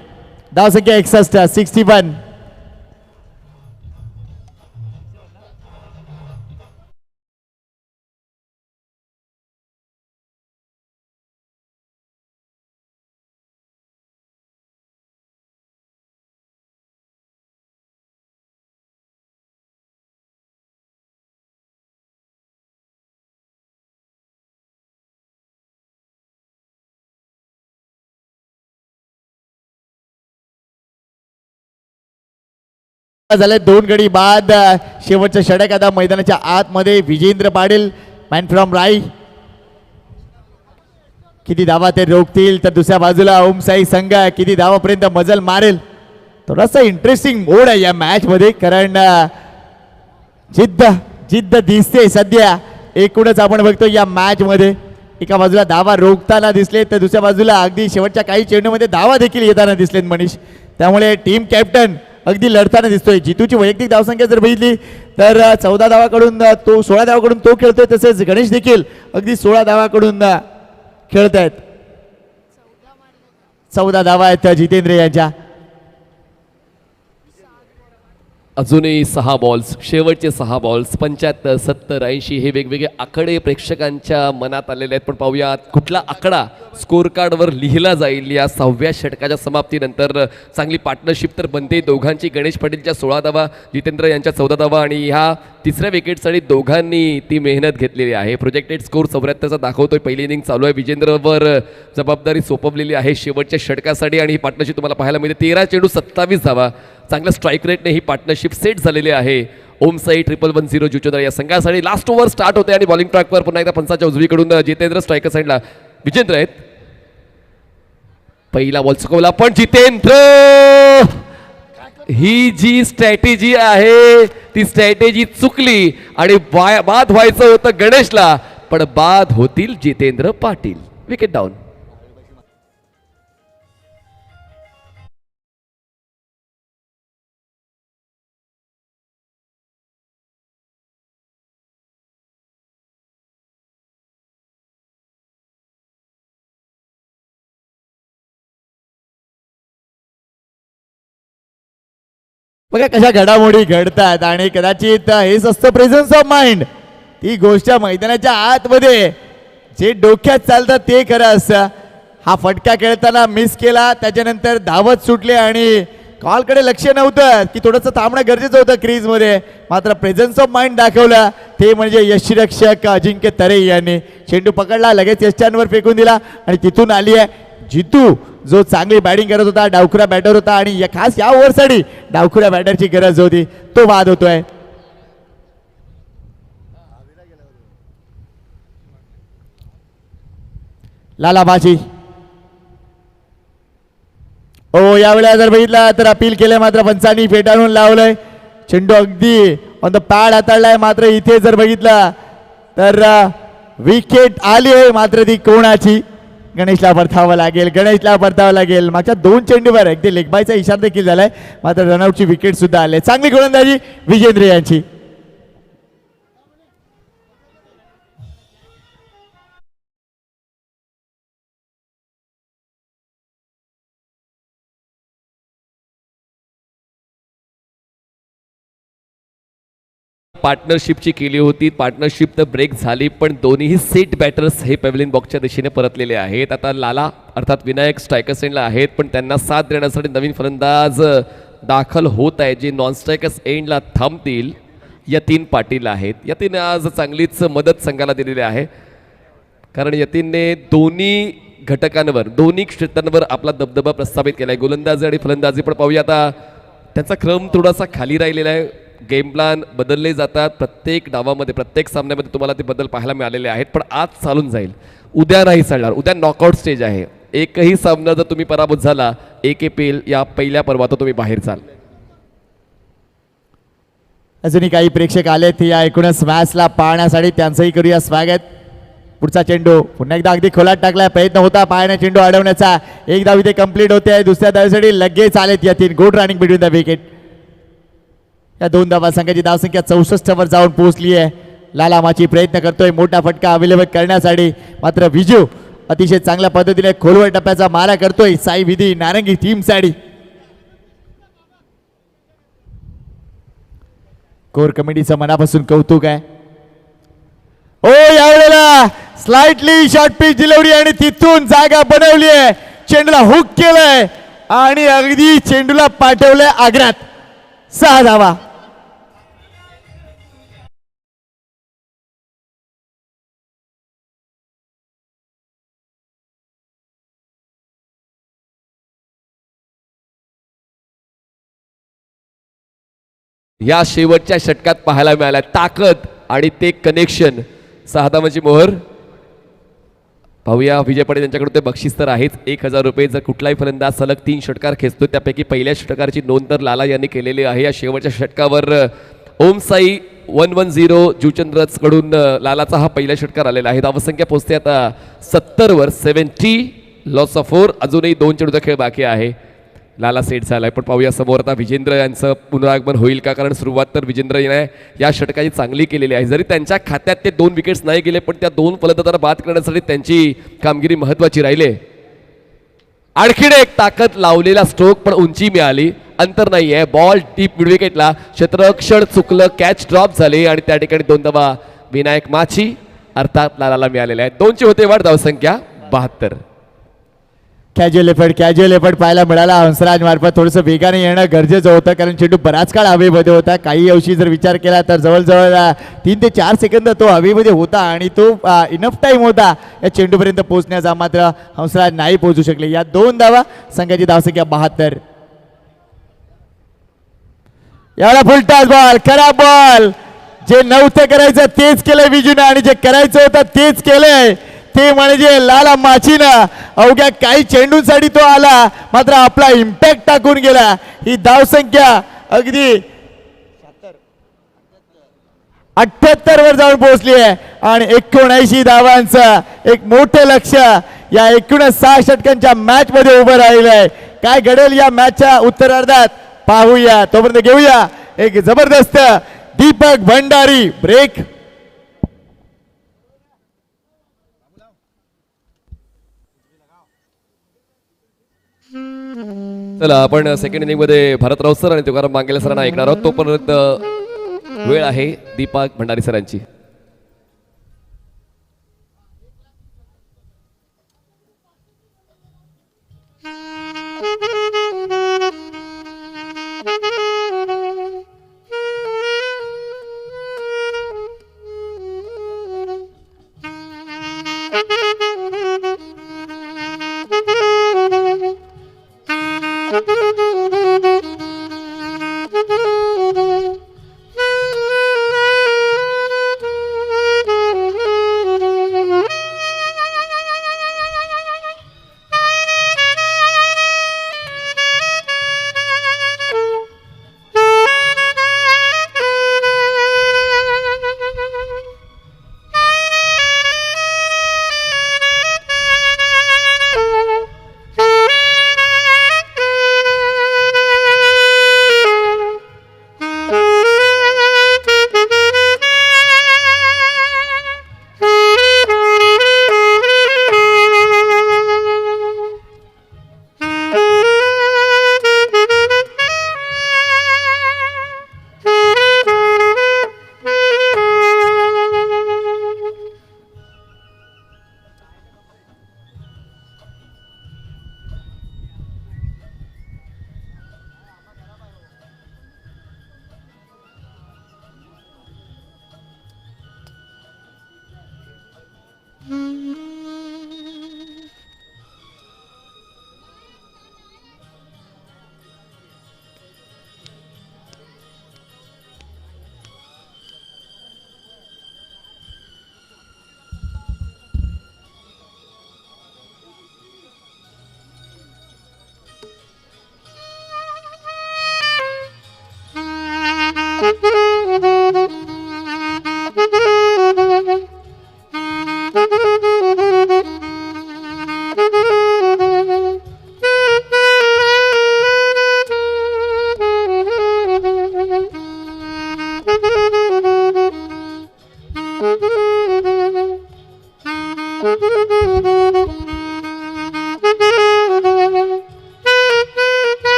[SPEAKER 3] धावसंख्या 61, 61. झाले 2 गडी बाद. शेवटचं षटक आता मैदानाच्या आतमध्ये. विजेंद्र पाटील मॅन फ्रॉम राई. किती धावा ते रोखतील, तर दुसऱ्या बाजूला ओम साई संघ किती धावापर्यंत मजल मारेल. थोडासा इंटरेस्टिंग मोड आहे या मॅच मध्ये, कारण जिद्द जिद्द दिसते सध्या. एकूणच आपण बघतो या मॅच मध्ये एका बाजूला धावा रोखताना दिसले, तर दुसऱ्या बाजूला अगदी शेवटच्या काही चेंडूमध्ये धावा देखील येताना दिसलेत मनीष. त्यामुळे टीम कॅप्टन अगदी लढताना दिसतोय. जितूची वैयक्तिक धावसंख्या जर बघितली तर 14 धावाकडून तो 16 धावाकडून तो खेळतोय, तसेच गणेश देखील अगदी 16 धावाकडून खेळत आहेत. 14 धावा आहेत जितेंद्र यांच्या.
[SPEAKER 2] अजूनही 6 बॉल्स, शेवटचे 6 बॉल्स. 75, 70, 80 हे वेगवेगळे आकडे प्रेक्षकांच्या मनात आलेले आहेत. पण पाहूयात कुठला आकडा स्कोर कार्डवर लिहिला जाईल या 6व्या षटकाच्या समाप्तीनंतर. चांगली पार्टनरशिप तर बनते दोघांची. गणेश पाटीलच्या 16 धावा, जितेंद्र यांच्या 14 धावा आणि ह्या तिसऱ्या विकेटसाठी दोघांनी ती मेहनत घेतलेली आहे. प्रोजेक्टेड स्कोर 74चा दाखवतोय. पहिली इनिंग चालू आहे. विजेंद्रवर जबाबदारी सोपवलेली आहे शेवटच्या षटकासाठी आणि ही पार्टनरशिप तुम्हाला पाहायला मिळते. 13 चेंडू 27 धावा. चांगल्या स्ट्राईक रेटने ही पार्टनरशिप सेट झालेली आहे. ओम साई 1110 जुचोदर या संघासाठी. लास्ट ओव्हर स्टार्ट होते आणि बॉलिंग ट्रॅकवर पुन्हा एकदा पंचाच्या उजवीकडून जितेंद्र, स्ट्रायकर साईडला विजेंद्र आहेत. पहिला बॉल चुकवला पण जितेंद्र, ही जी स्ट्रॅटेजी आहे ती स्ट्रॅटेजी चुकली आणि बाद व्हायचं होतं गणेशला, पण बाद होतील जितेंद्र पाटील. Wicket down.
[SPEAKER 3] बघा कशा घडामोडी घडतात आणि कदाचित हेच असतं प्रेझन्स ऑफ माइंड. ती गोष्ट मैदानाच्या आतमध्ये जे डोक्यात चालतं ते खरं असतं. हा फटका खेळताना मिस केला, त्याच्यानंतर धावत सुटले आणि कॉलकडे लक्ष नव्हतं की थोडंसं थांबणं गरजेचं होतं क्रीजमध्ये. मात्र प्रेझन्स ऑफ माइंड दाखवलं ते म्हणजे यष्टीरक्षक अजिंक्य तरे यांनी. चेंडू पकडला, लगेच यष्ट्यांवर फेकून दिला आणि तिथून आली आहे जितू, जो चांगली बॅटिंग करत होता, डावखुरा बॅटर होता आणि खास या ओव्हरसाठी डावखुरा बॅटरची गरज होती. तो बाद होतोय. लालाबाजी. ओ यावेळेला जर बघितलं तर अपील केलंय, मात्र पंचांनी फेटाळून लावलंय. चेंडू अगदी ऑन द पॅड हाताळलाय. मात्र इथे जर बघितलं तर विकेट आली आहे, मात्र ती कोणाची? गणेशला परतावं लागेल, गणेशला परतावं लागेल. मागच्या 2 चेंडूवर अगदी लेगबायचा इशारा देखील झालाय, मात्र रनआउटची विकेट सुद्धा आले. चांगली गोलंदाजी विजेंद्र यांची.
[SPEAKER 2] पार्टनरशिपची केली होती. पार्टनरशिप तर ब्रेक झाली, पण दोन्हीही सेट बॅटर्स हे पॅव्हलियन बॉक्सच्या दिशेने परतलेले आहेत. आता लाला अर्थात विनायक स्ट्रायकर एंडला आहेत, पण त्यांना साथ देण्यासाठी नवीन फलंदाज दाखल होत आहे जे नॉन स्ट्रायकर्स एंडला थांबतील. यतीन पाटील आहेत. यतीन आज चांगलीच मदत संघाला दिलेली आहे, कारण यतीनने दोन्ही घटकांवर, दोन्ही क्षेत्रांवर आपला दबदबा प्रस्थापित केला आहे. गोलंदाजी आणि फलंदाजी पण पाहूया. आता त्यांचा क्रम थोडासा खाली राहिलेला आहे. गेम प्लॅन बदलले जातात प्रत्येक डावामध्ये, प्रत्येक सामन्यामध्ये तुम्हाला ते बदल पाहायला मिळालेले आहेत, पण आज चालून जाईल. उद्या नाही चालणार. उद्या नॉकआउट स्टेज आहे. एकही सामना जर तुम्ही पराभूत झाला AKPL या पहिल्या पर्वात तुम्ही बाहेर जाल.
[SPEAKER 3] अजूनही काही प्रेक्षक आलेत या एकूणच मॅचला पाहण्यासाठी, त्यांचंही करूया स्वागत. पुढचा चेंडू पुन्हा एकदा अगदी खोलात टाकलाय, प्रयत्न होता पायाने चेंडू अडवण्याचा. एक धाव इथे कंप्लीट होते आहे. दुसऱ्या धावेसाठी लगेच आलेत यातील. Good running between the wicket. या दोन धावा संघाची धावसंख्या 64 वर जाऊन पोहोचली आहे. लाला माची प्रयत्न करतोय मोठा फटका अवेलेबल करण्यासाठी, मात्र विजू अतिशय चांगल्या पद्धतीने खोलवर टप्प्याचा मारा करतोय. साई विधी नारंगी टीम साठी कोर कमिटीचं मनापासून कौतुक आहे. ओ यावेळेला स्लाइटली शॉर्ट पिच डिलिव्हरी आणि तिथून जागा बनवली आहे. चेंडूला हुक केलंय आणि अगदी चेंडूला पाठवलंय आग्रात. 6 धावा.
[SPEAKER 2] या शेवटच्या षटकात पाहायला मिळाला ताकद आणि ते कनेक्शन. 6 धावांची मोहर. पाहूया विजय पटेल यांच्याकडून ते बक्षीस तर आहेच 1000 रुपये. जर कुठलाही फलंदाज सलग 3 षटकार खेचतो त्यापैकी पहिल्या षटकाराची नोंद तर लाला यांनी केलेली आहे. या शेवटच्या षटकावर ओम साई 110 जुचंद्रज कडून लालाचा हा पहिला षटकार आलेला आहे. धावसंख्या पोहोचते आता 70 वर. 70 लॉस ऑफ 4. अजूनही 2 चेंडूचा खेळ बाकी आहे. लाला सेट झालाय, पण पाहूया समोर आता विजेंद्र यांचं पुनरागमन होईल का, कारण सुरुवात तर विजेंद्र याने या षटकाची चांगली केलेली आहे. जरी त्यांच्या खात्यात ते 2 विकेट्स नाही गेले, पण त्या 2 फलंदाजांना बाद करण्यासाठी त्यांची कामगिरी महत्वाची राहिली. आणखीन एक ताकद लावलेला स्ट्रोक, पण उंची मिळाली, अंतर नाही आहे. बॉल डीप मिड विकेटला, क्षेत्ररक्षण चुकलं, कॅच ड्रॉप झाले आणि त्या ठिकाणी 2 धावा विनायक माची अर्थात लालाला मिळालेल्या आहेत. 2ची होते वाढ. धावसंख्या 72.
[SPEAKER 3] कॅज्युअल एफर्ट पाहायला मिळाला. हंसराज मार्फत थोडंसं वेगाने येणं गरजेचं होतं, कारण चेंडू बराच काळ हवेमध्ये होता. काही अंशी जर विचार केला तर जवळजवळ 3 ते 4 सेकंद तो हवेमध्ये होता आणि तो इनफ टाइम होता या चेंडूपर्यंत पोहोचण्याचा. मात्र हंसराज नाही पोहोचू शकले. या 2 धावा. संघाची धावसंख्या 72. एवढा फुलटाच बॉल, खराब बॉल. जे नव्हतं करायचं तेच केलंय विजूनं आणि जे करायचं होतं तेच केलंय. ते म्हणजे लाला माचीनं अवघ्या काही चेंडूंसाठी तो आला, मात्र आपला इम्पॅक्ट टाकून गेला. ही धावसंख्या अगदी 78 वर जाऊन पोहोचली आहे आणि 79 धावांचं एक मोठं लक्ष या 6 षटकांच्या मॅच मध्ये उभं राहिलं आहे. काय घडेल या मॅचच्या उत्तरार्धात पाहूया. तोपर्यंत घेऊया एक जबरदस्त दीपक भंडारी ब्रेक.
[SPEAKER 2] चला आपण सेकंड इनिंग मध्ये भारतराव सर आणि तुकाराम मांगेले सरांना ऐकणार आहोत. तोपर्यंत वेळ आहे दीपक भंडारी सरांची.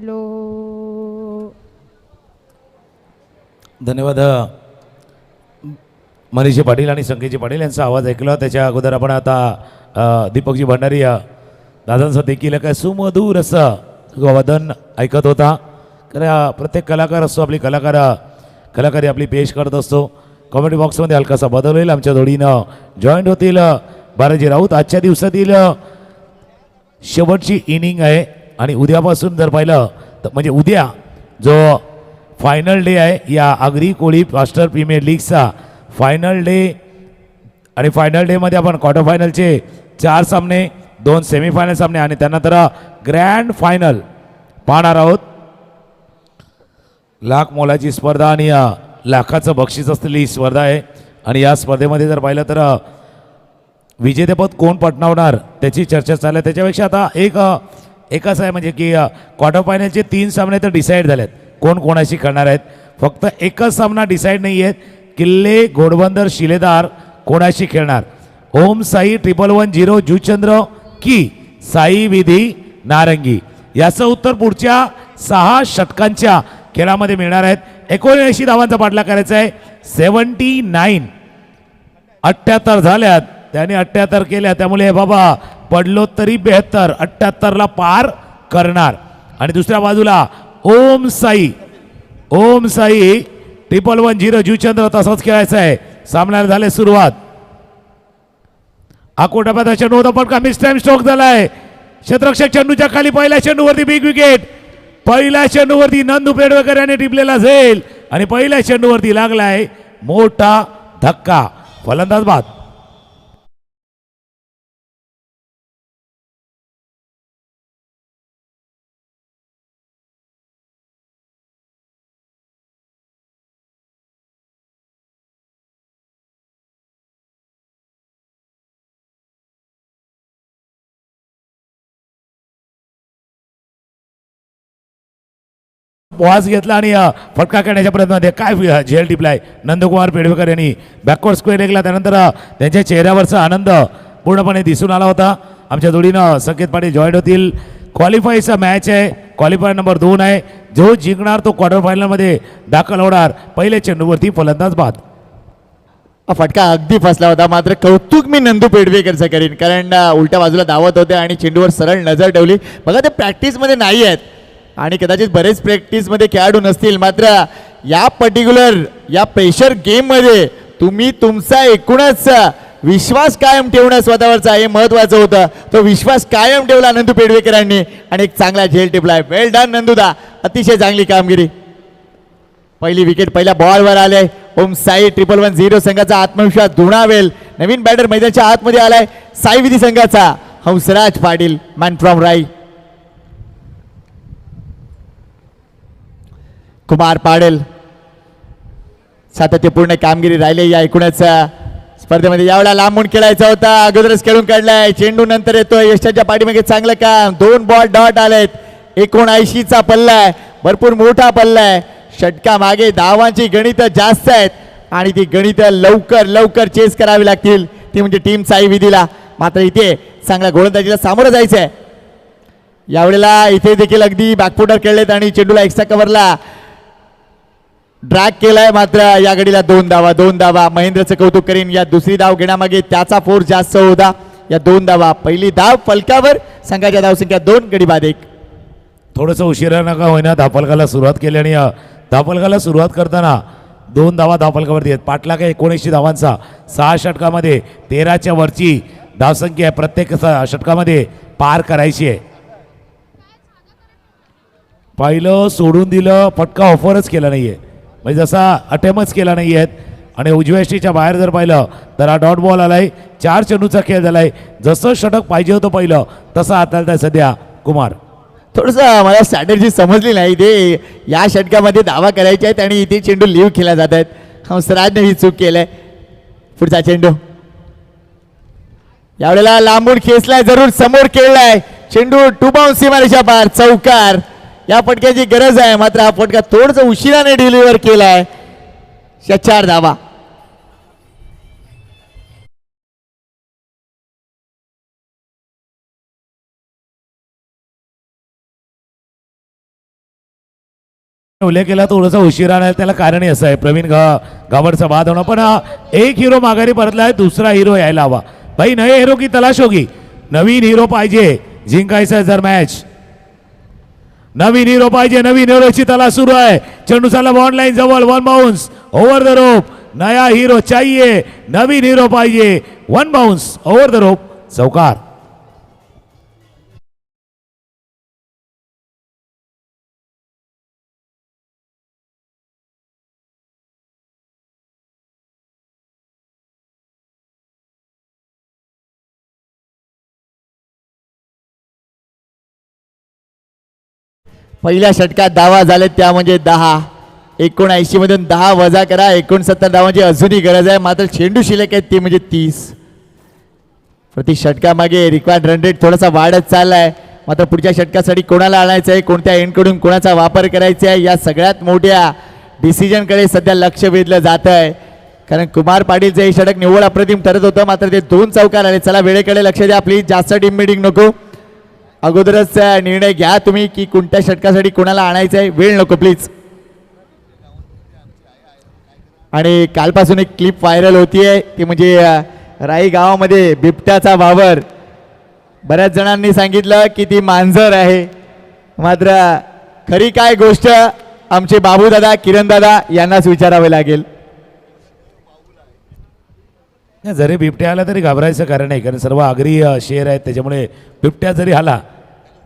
[SPEAKER 4] हॅलो.
[SPEAKER 1] धन्यवाद मनीषी पाटील आणि संकेतजी पाटील यांचा आवाज ऐकला. त्याच्या अगोदर आपण आता दीपकजी भंडारी दादांचं देखील काय सुमधूर असं वादन ऐकत होता. कारण प्रत्येक कलाकार असतो, आपली कलाकारी आपली पेश करत असतो. कॉमेडी बॉक्समध्ये हलकासा बदल होईल. आमच्या जोडीनं जॉईंट होतील बालाजी राऊत. आजच्या दिवसातील शेवटची इनिंग आहे आणि उद्यापासून जर पाहिलं तर म्हणजे उद्या जो फायनल डे आहे या Agri Koli master premier लीगचा final day आणि फायनल डेमध्ये आपण क्वार्टर फायनलचे 4 सामने, 2 सेमीफायनल सामने आणि त्यानंतर ग्रँड फायनल पाहणार आहोत. लाख मोलाची स्पर्धा आणि लाखाचं बक्षीस असलेली ही स्पर्धा आहे आणि या स्पर्धेमध्ये जर पाहिलं तर विजेतेपद कोण पटकावणार त्याची चर्चा चालू आहे. त्याच्यापेक्षा आता एक असं आहे म्हणजे की क्वार्टर फायनलचे 3 सामने तर डिसाईड झालेत कोण कोणाशी खेळणार आहेत. फक्त एकच सामना डिसाईड नाही आहेत. किल्ले घोडबंदर शिलेदार कोणाशी खेळणार. ओम साई 1110 जुचंद्र की साई विधी नारंगी. याचं उत्तर पुढच्या 6 षटकांच्या खेळामध्ये मिळणार आहेत. 79 धावांचा पाठलाग करायचा आहे. 79 78 झाल्यात, त्याने 78 केल्या, त्यामुळे बाबा पडलो तरी 72 78ला पार करणार. आणि दुसऱ्या बाजूला ओम साई 1110 जुचंद्र तसंच खेळायचं आहे. सामन्याला झाले सुरुवात. आकोटाबाद चेंडू होता पण का मिस टाइम स्ट्रोक झालाय. क्षेत्ररक्षक चेंडूच्या खाली पहिल्या चेंडूवरती बिग विकेट. पहिल्या चेंडूवरती नंदू पेडवेकर याने टिपलेला झेल आणि पहिल्या चेंडूवरती लागलाय मोठा धक्का. फलंदाज बाद. पॉज घेतला आणि फटका काढण्याच्या प्रयत्नामध्ये काय झेल टिपलाय नंदकुमार पेडवेकर यांनी. बॅकवर्ड स्क्वेअर लेगला त्यानंतर त्यांच्या चेहऱ्यावरचा आनंद पूर्णपणे दिसून आला होता. आमच्या जोडीनं संकेत पाटील जॉईंट होतील. क्वालिफायचा मॅच आहे, क्वालिफायर नंबर 2 आहे. जो जिंकणार तो क्वार्टर फायनलमध्ये दाखल होणार. पहिल्या चेंडूवरती फलंदाज बाद.
[SPEAKER 3] हा फटका अगदी फसला होता. मात्र कौतुक मी नंदू पेडवेकरचं करीन, कारण उलट्या बाजूला धावत होते आणि चेंडूवर सरळ नजर ठेवली. बघा ते प्रॅक्टिसमध्ये नाही आहेत आणि कदाचित बरेच प्रॅक्टिसमध्ये खेळाडू नसतील, मात्र या पर्टिक्युलर या प्रेशर गेममध्ये तुम्ही तुमचा एकूणच विश्वास कायम ठेवणं स्वतःवरचा हे महत्त्वाचं होतं. तो विश्वास कायम ठेवला नंदू पेडवेकरांनी आणि एक चांगला झेल टिपलाय. वेल डन नंदूदा, अतिशय चांगली कामगिरी. पहिली विकेट पहिल्या बॉलवर आले. ओम साई 1110 संघाचा आत्मविश्वास दुणावेल. नवीन बॅटर मैदानाच्या आतमध्ये आलाय साई विधी संघाचा हंसराज पाटील, मॅन फ्रॉम राई. कुमार पाडेल सातत्यपूर्ण कामगिरी राहिली या एकूणच स्पर्धेमध्ये. यावेळेला लांबून खेळायचा होता, अगोदरच खेळून काढलाय. चेंडू नंतर येतोय. यशाच्या पाठीमागे चांगलं काम. 2 बॉल डॉट आलेत. 79चा पल्ला आहे, भरपूर मोठा पल्ला आहे. षटका मागे धावांची गणितं जास्त आहेत आणि ती गणितं लवकर चेस करावी लागतील, ती म्हणजे टीम साई विधीला. मात्र इथे चांगल्या गोलंदाजीला सामोरं जायचं आहे. यावेळेला इथे देखील अगदी बॅकफुटर खेळलेत आणि चेंडूला एक्स्ट्रा कव्हरला ड्रॅग केलाय. मात्र या गडीला 2 धावा. महेंद्रचं कौतुक करीन. या दुसरी धाव घेण्यामागे त्याचा फोर्स जास्त होता. या 2 धावा. पहिली धाव फलकावर, संघाच्या धावसंख्या 2, गडी बाद 1.
[SPEAKER 1] थोडंसं उशिरा नका होईना धावफलकाला सुरुवात केली आणि धावफलकाला सुरुवात करताना 2 धावा धावफलकावरती आहेत. पाटलाग 79 धावांचा. 6 षटकामध्ये 13च्या वरची धावसंख्या आहे. प्रत्येक षटकामध्ये पार करायची आहे. पहिलं सोडून दिलं, फटका ऑफरच केला नाहीये, म्हणजे जसा अटेम्प्टच केला नाही आहेत. आणि उजव्या स्टीच्या बाहेर जर पाहिलं तर हा डॉट बॉल आलाय. 4 चेंडूचा खेळ झालाय. जसं षटक पाहिजे होतं पहिलं तसं हाताळत सध्या कुमार.
[SPEAKER 3] थोडंसं मला स्ट्रॅटेजी समजली नाही. ते या षटकामध्ये धावा करायच्या आहेत आणि इथे चेंडू लिव्ह केला जात आहेत. हंसराजने ही चूक केलंय. पुढचा चेंडू यावेळेला लांबून खेचलाय, जरूर समोर खेळलाय. चेंडू 2 बाउन्स सीमारेषा पार, चौकार. या फटक्याची गरज आहे, मात्र हा फटका थोडंसं उशिराने डिलिव्हर केलाय. 4 धावा.
[SPEAKER 1] उल्लेख केला थोडासा उशिरा नाही त्याला कारणही असं आहे प्रवीण गावडचा बाद होणं पण एक हिरो माघारी परतला आहे दुसरा हिरो यायला हवा भाई नये हिरो की तलाश होगी नवीन हिरो पाहिजे जिंकायचं जर मॅच नवीन हिरो पाहिजे नवीन हिरोची तलाश सुरू आहे चेंडू चालला बॉन्ड लाईन जवळ one bounce over the rope नया हिरो चाहिए नवीन हिरो पाहिजे one bounce over the rope चौकार
[SPEAKER 3] पहिल्या षटकात धावा झाले त्या म्हणजे 10 79 मधून 10 वजा करा 69 धावांची अजूनही गरज आहे मात्र चेंडू शिल्लक आहेत ते म्हणजे 30 प्रति षटकामागे रिक्वायर्ड रन रेट थोडासा वाढत चाललाय मात्र पुढच्या षटकासाठी कोणाला आणायचं आहे कोणत्या एंडकडून कोणाचा वापर करायचा आहे या सगळ्यात मोठ्या डिसिजनकडे सध्या लक्ष वेधलं जात आहे कारण कुमार पाटीलचं हे षटक निव्वळ अप्रतिम ठरत होतं मात्र ते 2 चौकार आले चला वेळेकडे लक्ष द्या प्लीज जास्त टीम मीटिंग नको अगोदरच निर्णय घ्या तुम्ही की कोणत्या षटकासाठी कोणाला आणायचं आहे वेळ नको प्लीज आणि कालपासून एक क्लिप व्हायरल होतीये ती म्हणजे राई गावामध्ये बिबट्याचा वावर बऱ्याच जणांनी सांगितलं की ती मांजर आहे मात्र खरी काय गोष्ट आमचे बाबू दादा किरण दादा यांनाच विचारावे लागेल
[SPEAKER 1] जरी बिबट्या आला तरी घाबरायचं कारण नाही कारण सर्व आगरी शेर आहेत त्याच्यामुळे बिबट्या जरी आला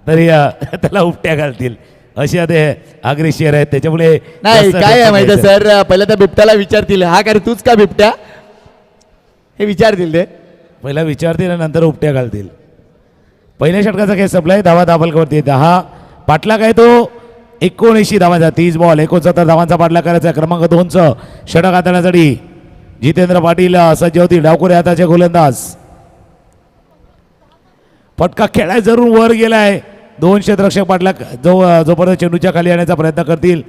[SPEAKER 1] तरी त्याला उपट्या घालतील असे ते आगरी शेर आहेत त्याच्यामुळे
[SPEAKER 3] नाही काय आहे माहिती सर पहिल्या त्या बिबट्याला विचारतील हा का रे तूच का बिबट्या हे विचारतील ते
[SPEAKER 1] पहिला विचारतील आणि नंतर उपट्या घालतील पहिल्या षटकाचा खेळ संपलाय धावा दाबलकवरती 10 पाटला काय तो 79 धावांचा 30 बॉल 69 धावांचा पाटला करायचा क्रमांक 2चं षटक हाताळण्यासाठी जितेंद्र पाटील सज्ज होतील डावखोरे हाताचे गोलंदाज फटका खेळाय जरूर वर गेलाय 2 क्षेत्ररक्षक पाटला जोपर्यंत चेंडूच्या खाली आणण्याचा प्रयत्न करतील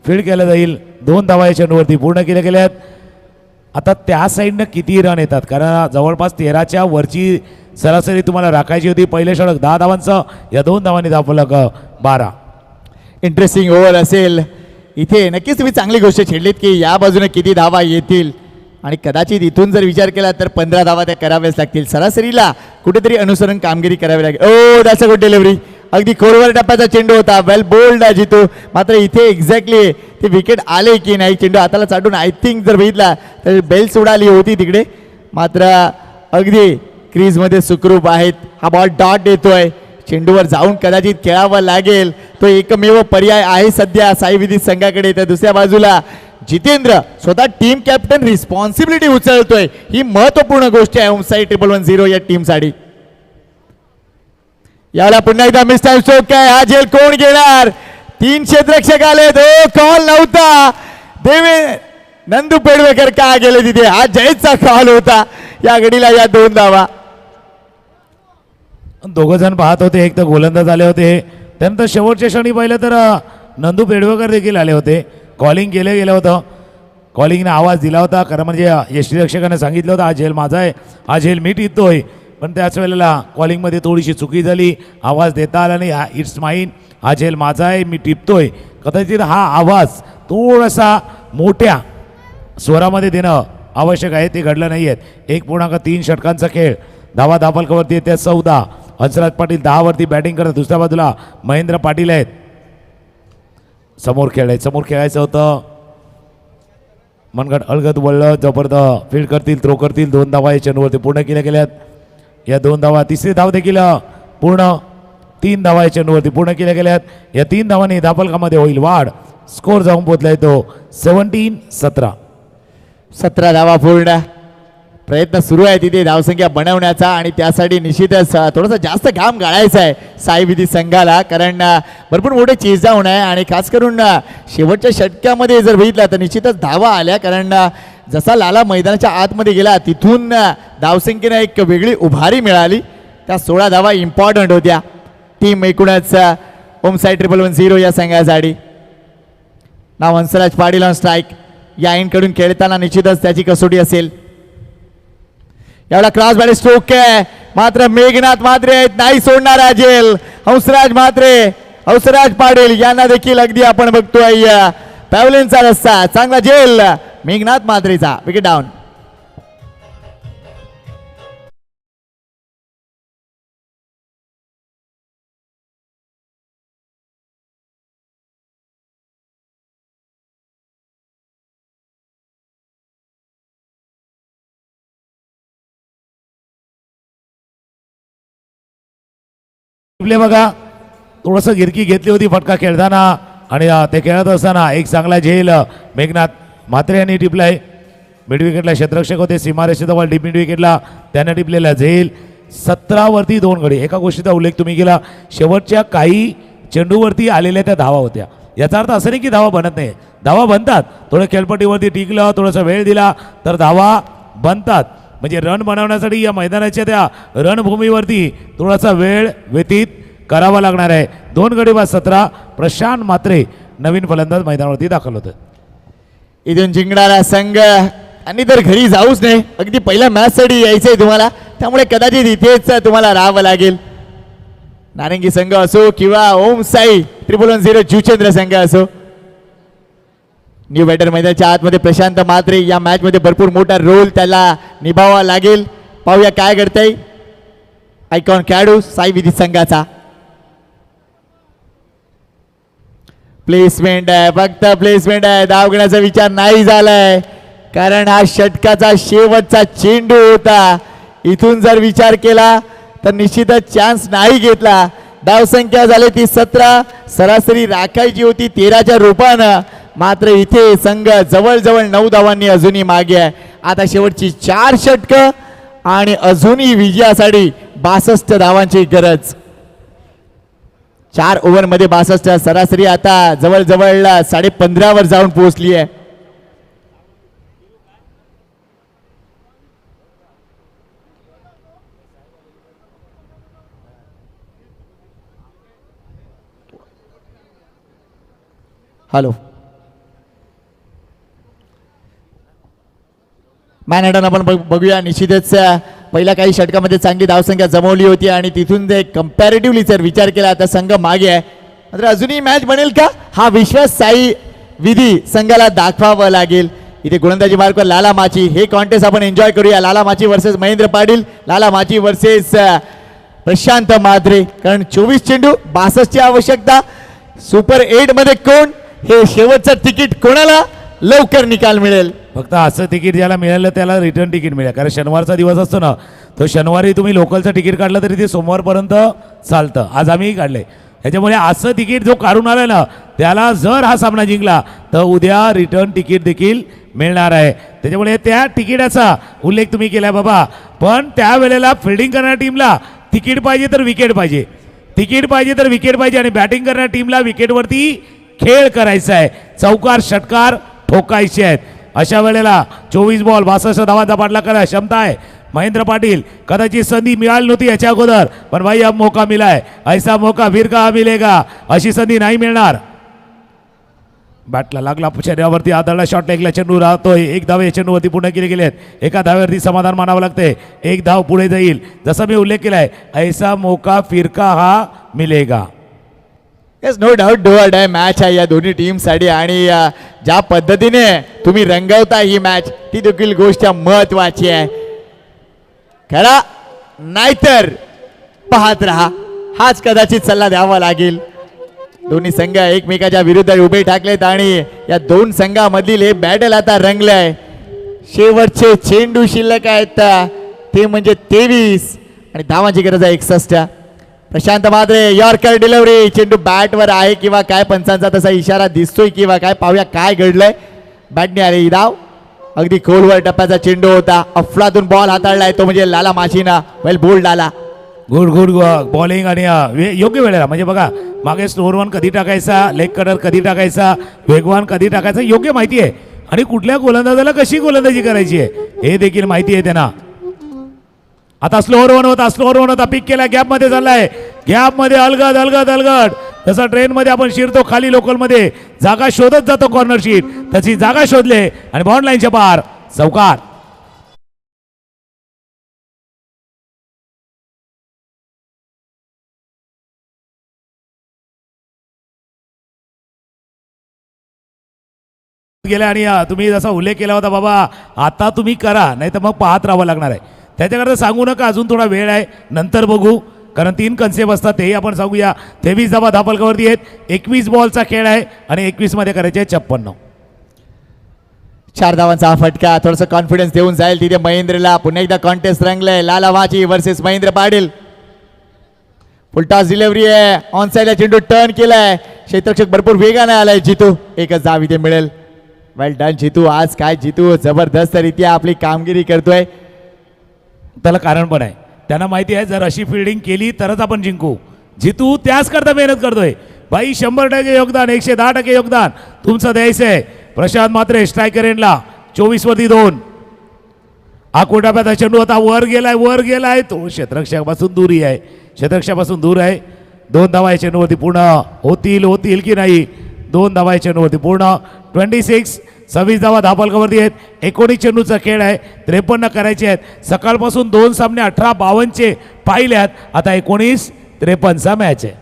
[SPEAKER 1] फील्ड केलं जाईल 2 धावा या चेंडूवरती पूर्ण केल्या गेल्यात आता त्या साईडनं किती रन येतात कारण जवळपास 13च्या वरची सरासरी तुम्हाला राखायची होती पहिले षटक 10 धावांचं या 2 धावांनी धावफलक 12
[SPEAKER 3] इंटरेस्टिंग ओव्हर असेल इथे नक्कीच तुम्ही चांगली गोष्ट छेडलीत की या बाजूने किती धावा येतील आणि कदाचित इथून जर विचार केला तर 15 धावा त्या कराव्याच लागतील सरासरीला कुठेतरी अनुसरण कामगिरी करावी लागेल ओ दॅट्स अ गुड डिलिव्हरी अगदी खोलवर टप्प्याचा चेंडू होता वेल बोल्ड जितू मात्र इथे एक्झॅक्टली ते विकेट आले की नाही चेंडू हाताला चाटून आय थिंक जर बघितला तर बेल्स उडाली होती तिकडे मात्र अगदी क्रीजमध्ये सुखरूप आहेत हा बॉल डॉट येतोय चेंडूवर जाऊन कदाचित खेळावं लागेल तो एकमेव पर्याय आहे सध्या साई विदित संघाकडे तर दुसऱ्या बाजूला जितेंद्र स्वतः टीम कॅप्टन रिस्पॉन्सिबिलिटी उचलतोय ही महत्वपूर्ण गोष्ट आहे ओमसाई 110 या टीमसाठी याला पुन्हा एकदा मिस टाइम स्ट्रोक काय हा झेल कोण घेणार 3 क्षेत्ररक्षक आले कॉल नव्हता देवे नंदू पेडवेकर का गेले तिथे हा जयचा कॉल होता या घडीला या 2 धावा
[SPEAKER 1] दोघं जण पाहत होते एक तर गोलंदाज आले होते त्यानंतर शेवटच्या क्षणी पाहिलं तर नंदू पेडवेकर देखील आले होते कॉलिंग गेलं होतं कॉलिंगने आवाज दिला होता कारण म्हणजे यष्टीरक्षकाने सांगितलं होतं हा झेल माझा आहे हा झेल मी टिपतोय पण त्याच वेळेला कॉलिंगमध्ये थोडीशी चुकी झाली आवाज देता आला नाही इट्स माईन हा झेल माझा आहे मी टिपतोय कदाचित हा आवाज थोडासा मोठ्या स्वरामध्ये देणं आवश्यक आहे ते घडलं नाही आहेत 1.3 षटकांचा खेळ धावा दाफलकावरती येते 14 हंसराज पाटील 10 वरती बॅटिंग करत दुसऱ्या बाजूला महेंद्र पाटील आहेत समोर खेळायचं होतं मनगट अलगद वळलं जबरदस्त फील्ड करतील थ्रो करतील 2 धावा या चेंडूवरती पूर्ण केल्या गेल्यात या 2 धावा तिसरी धाव देखील पूर्ण 3 धावा या चेंडूवरती पूर्ण केल्या गेल्यात या 3 धावांनी धावफलकामध्ये होईल वाढ स्कोर जाऊन पोहोचलाय तो 17
[SPEAKER 3] धावा पूर्ण प्रयत्न सुरू आहे तिथे धावसंख्या बनवण्याचा आणि त्यासाठी निश्चितच थोडासा जास्त घाम गाळायचा आहे साई विधी संघाला कारण भरपूर मोठे चेस डाऊन आहे आणि खास करून शेवटच्या षटकामध्ये जर बघितला तर निश्चितच धावा आल्या कारण जसा लाला मैदानाच्या आतमध्ये गेला तिथून धावसंख्येनं एक वेगळी उभारी मिळाली त्या 16 धावा इम्पॉर्टंट होत्या टीम एकूणच ओमसाई 110 या संघासाठी नाव हंसराज पाटील ऑन स्ट्राईक या एंडकडून खेळताना निश्चितच त्याची कसोटी असेल यावेळेला क्रॉस बॅट स्ट्रोक आहे मात्र मेघनाथ मात्रे नाही सोडणार झेल हंसराज मात्रे हंसराज पाटील यांना देखील अगदी आपण बघतोय पॅव्हलिनचा रस्ता चांगला झेल मेघनाथ मात्रेचा विकेट डाऊन.
[SPEAKER 1] टिपले बघा थोडस गिरकी घेतली होती फटका खेळताना आणि ते खेळत असताना एक चांगला झेल मेघनाथ म्हात्रे यांनी टिपलाय. मिड विकेटला क्षेत्ररक्षक होते सीमारेषेजवळ डीप मिड विकेटला त्याने टिपलेला झेल. 17 वरती 2 गडी. एका गोष्टीचा उल्लेख तुम्ही केला, शेवटच्या काही चेंडूवरती आलेल्या त्या धावा होत्या. याचा अर्थ असं नाही की धावा बनत नाही, धावा बनतात. थोडं खेळपट्टीवरती टिकलं, थोडासा वेळ दिला तर धावा बनतात. म्हणजे रन बनवण्यासाठी या मैदानाच्या त्या रणभूमीवरती थोडासा वेळ व्यतीत करावा लागणार आहे. 2 गडी बाद 17. प्रशांत म्हात्रे नवीन फलंदाज मैदानावरती दाखल होतं.
[SPEAKER 3] इथून जिंकणारा संघ आणि तर घरी जाऊच नाही, अगदी पहिल्या मॅच साठी यायचंय तुम्हाला, त्यामुळे कदाचित इथेच तुम्हाला राहावं लागेल. नारंगी संघ असो किंवा ओम साई 110 जुचंद्र संघ असो. न्यू बॅटर मैदानाच्या आतमध्ये प्रशांत म्हात्रे या मॅच मध्ये भरपूर मोठा रोल त्याला निभावावा लागेल. पाहूया काय घडतंय. आयकॉन खेळाडू साई विधी संघाचा प्लेसमेंट आहे, फक्त प्लेसमेंट आहे. धाव घेण्याचा विचार नाही झालाय कारण हा षटकाचा शेवटचा चेंडू होता. इथून जर विचार केला तर निश्चितच चान्स नाही घेतला. धाव संख्या झाली ती 17, सरासरी राखायची होती 13च्या रूपानं. मात्र इथे संघ जवळजवळ 9 धावांनी अजूनही मागे आहे. आता शेवटची 4 षटकं आणि अजूनही विजयासाठी 62 धावांची गरज. 4 ओव्हरमध्ये 62, सरासरी आता जवळजवळ 15.5 वर जाऊन पोहोचली आहे. हॅलो मॅनहॅटन आपण बघूया. निश्चितच पहिल्या काही षटकामध्ये चांगली धावसंख्या जमवली होती आणि तिथून जे कम्पॅरेटिव्हली जर विचार केला तर संघ मागे आहे. मात्र अजूनही मॅच बनेल का हा विश्वास साई विधी संघाला दाखवावं लागेल. इथे गोलंदाजी मार्कवर लाला माची. हे कॉन्टेस्ट आपण एन्जॉय करूया. लाला माची वर्सेस महेंद्र पाटील, लाला माची वर्सेस प्रशांत म्हात्रे. कारण 24 चेंडू 62 ची आवश्यकता. सुपर 8 मध्ये कोण, हे शेवटचं तिकीट कोणाला लवकर निकाल मिळेल.
[SPEAKER 1] फक्त असं तिकीट ज्याला मिळालं त्याला रिटर्न तिकीट मिळेल. कारण शनिवारचा दिवस असतो ना, तो शनिवारी तुम्ही लोकलचं तिकीट काढलं तरी ते सोमवारपर्यंत चालतं. आज आम्हीही काढले. त्याच्यामुळे असं तिकीट जो काढून आलाय ना त्याला जर हा सामना जिंकला तर उद्या रिटर्न तिकीट देखील मिळणार आहे. त्याच्यामुळे त्या तिकिटाचा उल्लेख तुम्ही केला बाबा. पण त्यावेळेला फिल्डिंग करणाऱ्या टीमला तिकीट पाहिजे तर विकेट पाहिजे, तिकीट पाहिजे तर विकेट पाहिजे आणि बॅटिंग करणाऱ्या टीमला विकेटवरती खेळ करायचा आहे. चौकार षटकार ठोकायचे आहेत. अशा वेळेला 24 बॉल 62 धावांचा पाठलाग करायला क्षमता आहे महेंद्र पाटील. कदाचित संधी मिळाली नव्हती याच्या अगोदर, पण भाई अब मौका मिला है, ऐसा मौका फिर कहा मिलेगा. अशी संधी नाही मिळणार. बॅटला लागला, शरीरावरती आदळला, शॉट लेगला चेंडू राहतोय. 1 धाव या चेंडूवरती पूर्ण केली गेलेत. एका धाव्यावरती समाधान मानावं लागते. 1 धाव पुढे जाईल. जसं मी उल्लेख केलाय, ऐसा मौका फिर कहा मिलेगा.
[SPEAKER 3] Yes no doubt do or die match आहे या दोन्ही टीमसाठी आणि ज्या पद्धतीने तुम्ही रंगवता ही मॅच ती देखील गोष्ट महत्वाची आहे. खरा नाहीतर पाहत राहा, हाच कदाचित सल्ला द्यावा लागेल. दोन्ही संघ एकमेकाच्या विरुद्ध उभे ठाकलेत आणि या 2 संघामधील हे बॅटल आता रंगलंय. शेवटचे चेंडू शिल्लक आहेत ते म्हणजे 23 आणि धावांची गरज आहे 61. Prashant Mhatre yorker delivery. चेंडू बॅटवर आहे किंवा काय, पंचांचा तसा इशारा दिसतोय किंवा काय, पाहूया काय घडलंय. बॅटने आले ही धाव. अगदी खोलवर टप्प्याचा चेंडू होता. अफलातून बॉल हाताळलाय तो म्हणजे लाला माशीना. वेल बोल्ड आला.
[SPEAKER 1] गुड गुड बॉलिंग आणि योग्य वेळेला. म्हणजे बघा मागे स्लोअर वन कधी टाकायचा, लेग कटर कधी टाकायचा, वेगवान कधी टाकायचा योग्य माहिती आहे. आणि कुठल्या गोलंदाजाला कशी गोलंदाजी करायची आहे हे देखील माहिती आहे त्यांना. आता स्लोअर वन होता, पिक केला, गॅप मध्ये चाललाय, गॅप मध्ये अलगद अलगद अलगद. जसं ट्रेन मध्ये आपण शिरतो खाली लोकल मध्ये जागा शोधत जातो कॉर्नर शीट, तशी जागा शोधले आणि बॉन्ड लाईनच्या पार चौकार. गेल्या आणि तुम्ही जसा उल्लेख केला होता बाबा आता तुम्ही करा नाही तर मग पाहत राहावं लागणार आहे. त्याच्याकरता सांगू नका अजून थोडा वेळ आहे नंतर बघू कारण 3 कन्सेप्ट असतात तेही आपण सांगूया. 23 धावा धापलकावरती आहेत. 21 बॉलचा खेळ आहे आणि 21 मध्ये करायचे 56.
[SPEAKER 3] 4 धावांचा हा फटका थोडस कॉन्फिडन्स देऊन जाईल तिथे महेंद्रला. पुन्हा एकदा कॉन्टेस्ट रंगलंय लाला वाची versus Mahendra Patil. Full toss delivery आहे ऑन साईडला चेंडू टर्न केलाय. क्षेत्ररक्षक भरपूर वेगाने आलाय. जितू एकच धाव इथे मिळेल. वेल डन जितू. आज काय जितू जबरदस्त रित्या आपली कामगिरी करतोय.
[SPEAKER 1] त्याला कारण पण आहे. त्यांना माहिती आहे जर अशी फिल्डिंग केली तरच आपण जिंकू. जितू त्याच करता मेहनत करतोय भाई. 100% योगदान 110% योगदान तुमचं द्यायचं आहे. प्रशांत मात्रे स्ट्रायकर एंडला 24 वरती 2. आकोटाप्याचा चेंडू आता वर गेलाय तो क्षेत्ररक्षकापासून दूरी आहे. क्षेत्ररक्षकापासून दूर आहे. 2 धावा चेंडूवरती पूर्ण होतील की नाही. 2 धावा चेंडूवरती पूर्ण. 26 धावा धापलकावरती आहेत. 19 चेंडूचा खेळ आहे. 53 करायचे आहेत. सकाळपासून 2 सामने 18-52 पाहिल्यात. आता 19-53 मॅच आहे.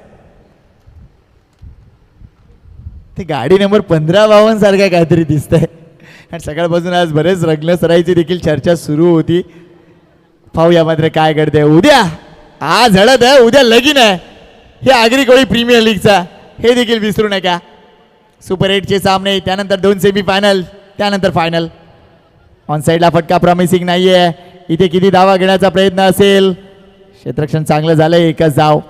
[SPEAKER 3] ते गाडी नंबर 15-52 सारखं काहीतरी दिसतंय. आणि सकाळपासून आज बरेच रंगलं सराईची देखील चर्चा सुरू होती. पाहूया मात्र काय घडते उद्या. आज हळद आहे उद्या लगीन आहे. हे आगरी कोळी प्रीमियर लीगचा हे देखील विसरू नका. सुपर 8चे सामने त्यानंतर 2 सेमीफायनल त्यानंतर फायनल. ऑन साईडला फटका प्रॉमिसिंग नाहीये. इथे किती धावा घेण्याचा प्रयत्न असेल. क्षेत्ररक्षण चांगलं झालंय. एकच धाव.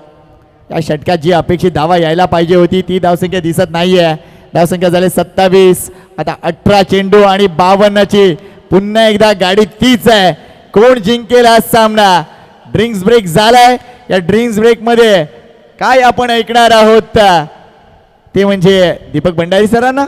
[SPEAKER 3] या षटकात जी अपेक्षित धावा यायला पाहिजे होती ती धावसंख्या दिसत नाहीये. धावसंख्या झाली 27. आता 18 चेंडू आणि 52ची पुन्हा एकदा गाडी तीच आहे. कोण जिंकेल हा सामना. ड्रिंक्स ब्रेक झालाय. या ड्रिंक्स ब्रेक मध्ये काय आपण ऐकणार आहोत ते म्हणजे दीपक भंडारी सरांना.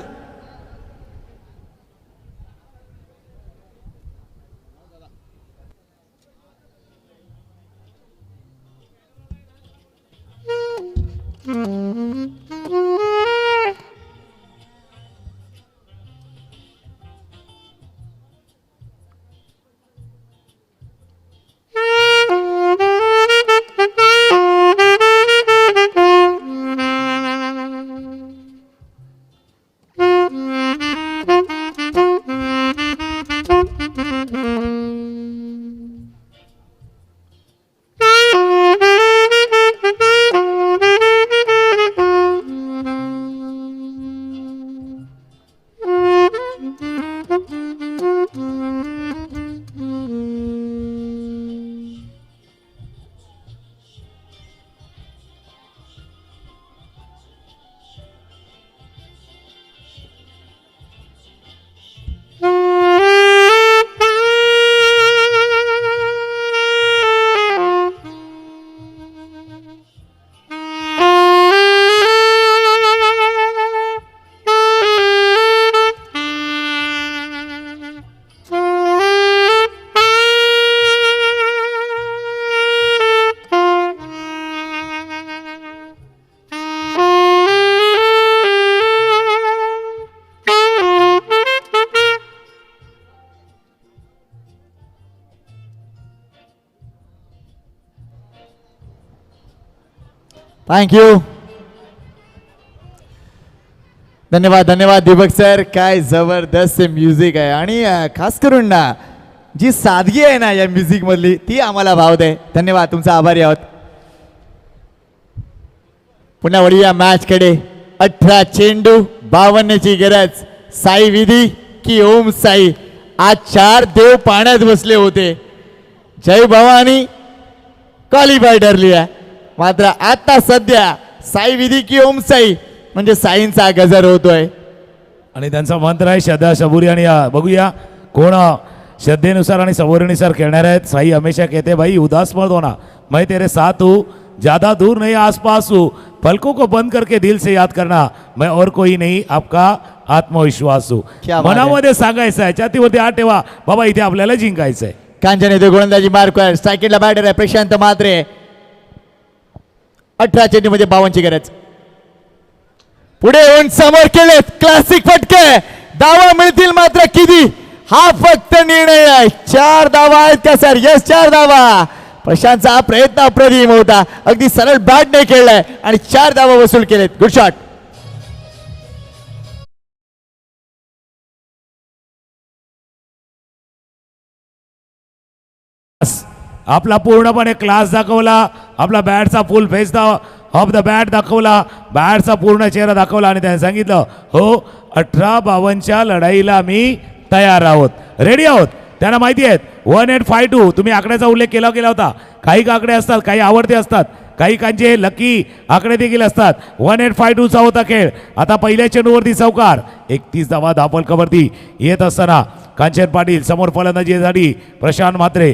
[SPEAKER 3] थँक्यू. धन्यवाद धन्यवाद दीपक सर. काय जबरदस्त म्युझिक आहे आणि खास करून ना जी सादगी आहे ना या म्युझिक मधली ती आम्हाला भावते. धन्यवाद तुमचा आभारी आहोत. पुन्हा वळूया मॅच कडे. 18 चेंडू 52ची गरज. साई विधी की ओम साई. आज 4 देव पाण्यात बसले होते. जय भवानी क्वालिफाय ठरली आहे. मात्र आता सध्या साई विधी की ओम साई म्हणजे साईंचा गजर होतोय
[SPEAKER 1] आणि त्यांचा मंत्र आहे श्रद्धा सबुरी. आणि बघूया कोण श्रद्धेनुसार आणि सबुरीनुसार खेळणार आहेत. साई हमेशा कहते भाई उदास मत होना मैं तेरे साथ हूँ ज्यादा दूर नहीं आसपास हूँ पलकों को बंद करके दिल से याद करना मैं और कोई नहीं आपका आत्मविश्वास हूँ. मनामध्ये सांगायचं आहे छातीवरती हात ठेवा बाबा इथे आपल्याला जिंकायचं आहे.
[SPEAKER 3] कांचन येथे गोलंदाजी मार्क स्ट्रायकिंगला बॅटर आहे प्रशांत मात्रे. 18 चेंडू मध्ये 52ची गरज. पुढे येऊन समोर केलेत क्लासिक फटके. धावा मिळतील मात्र किती हा फक्त निर्णय आहे. 4 धावा आहेत का सर. यस 4 धावा. प्रशांतचा हा प्रयत्न अप्रतिम होता. अगदी सरळ बॅटने खेळलाय आणि 4 धावा वसूल केलेत. Good shot.
[SPEAKER 1] आपला पूर्णपणे क्लास दाखवला, आपला बॅटचा full face of the bat दाखवला, बॅटचा पूर्ण चेहरा दाखवला आणि त्याने सांगितलं हो 18-52च्या लढाईला मी तयार आहोत, रेडी आहोत. त्यांना माहिती आहेत 1852 तुम्ही आकड्याचा उल्लेख केला होता. काही आकडे असतात, काही आवडते असतात, काही कांचे लकी आकडे देखील असतात. 1852चा होता खेळ. आता पहिल्या चेंडूवरती चौकार, 31 धावा धापलकावरती येत असताना कांचन पाटील समोर फलंदाजीसाठी प्रशांत म्हात्रे.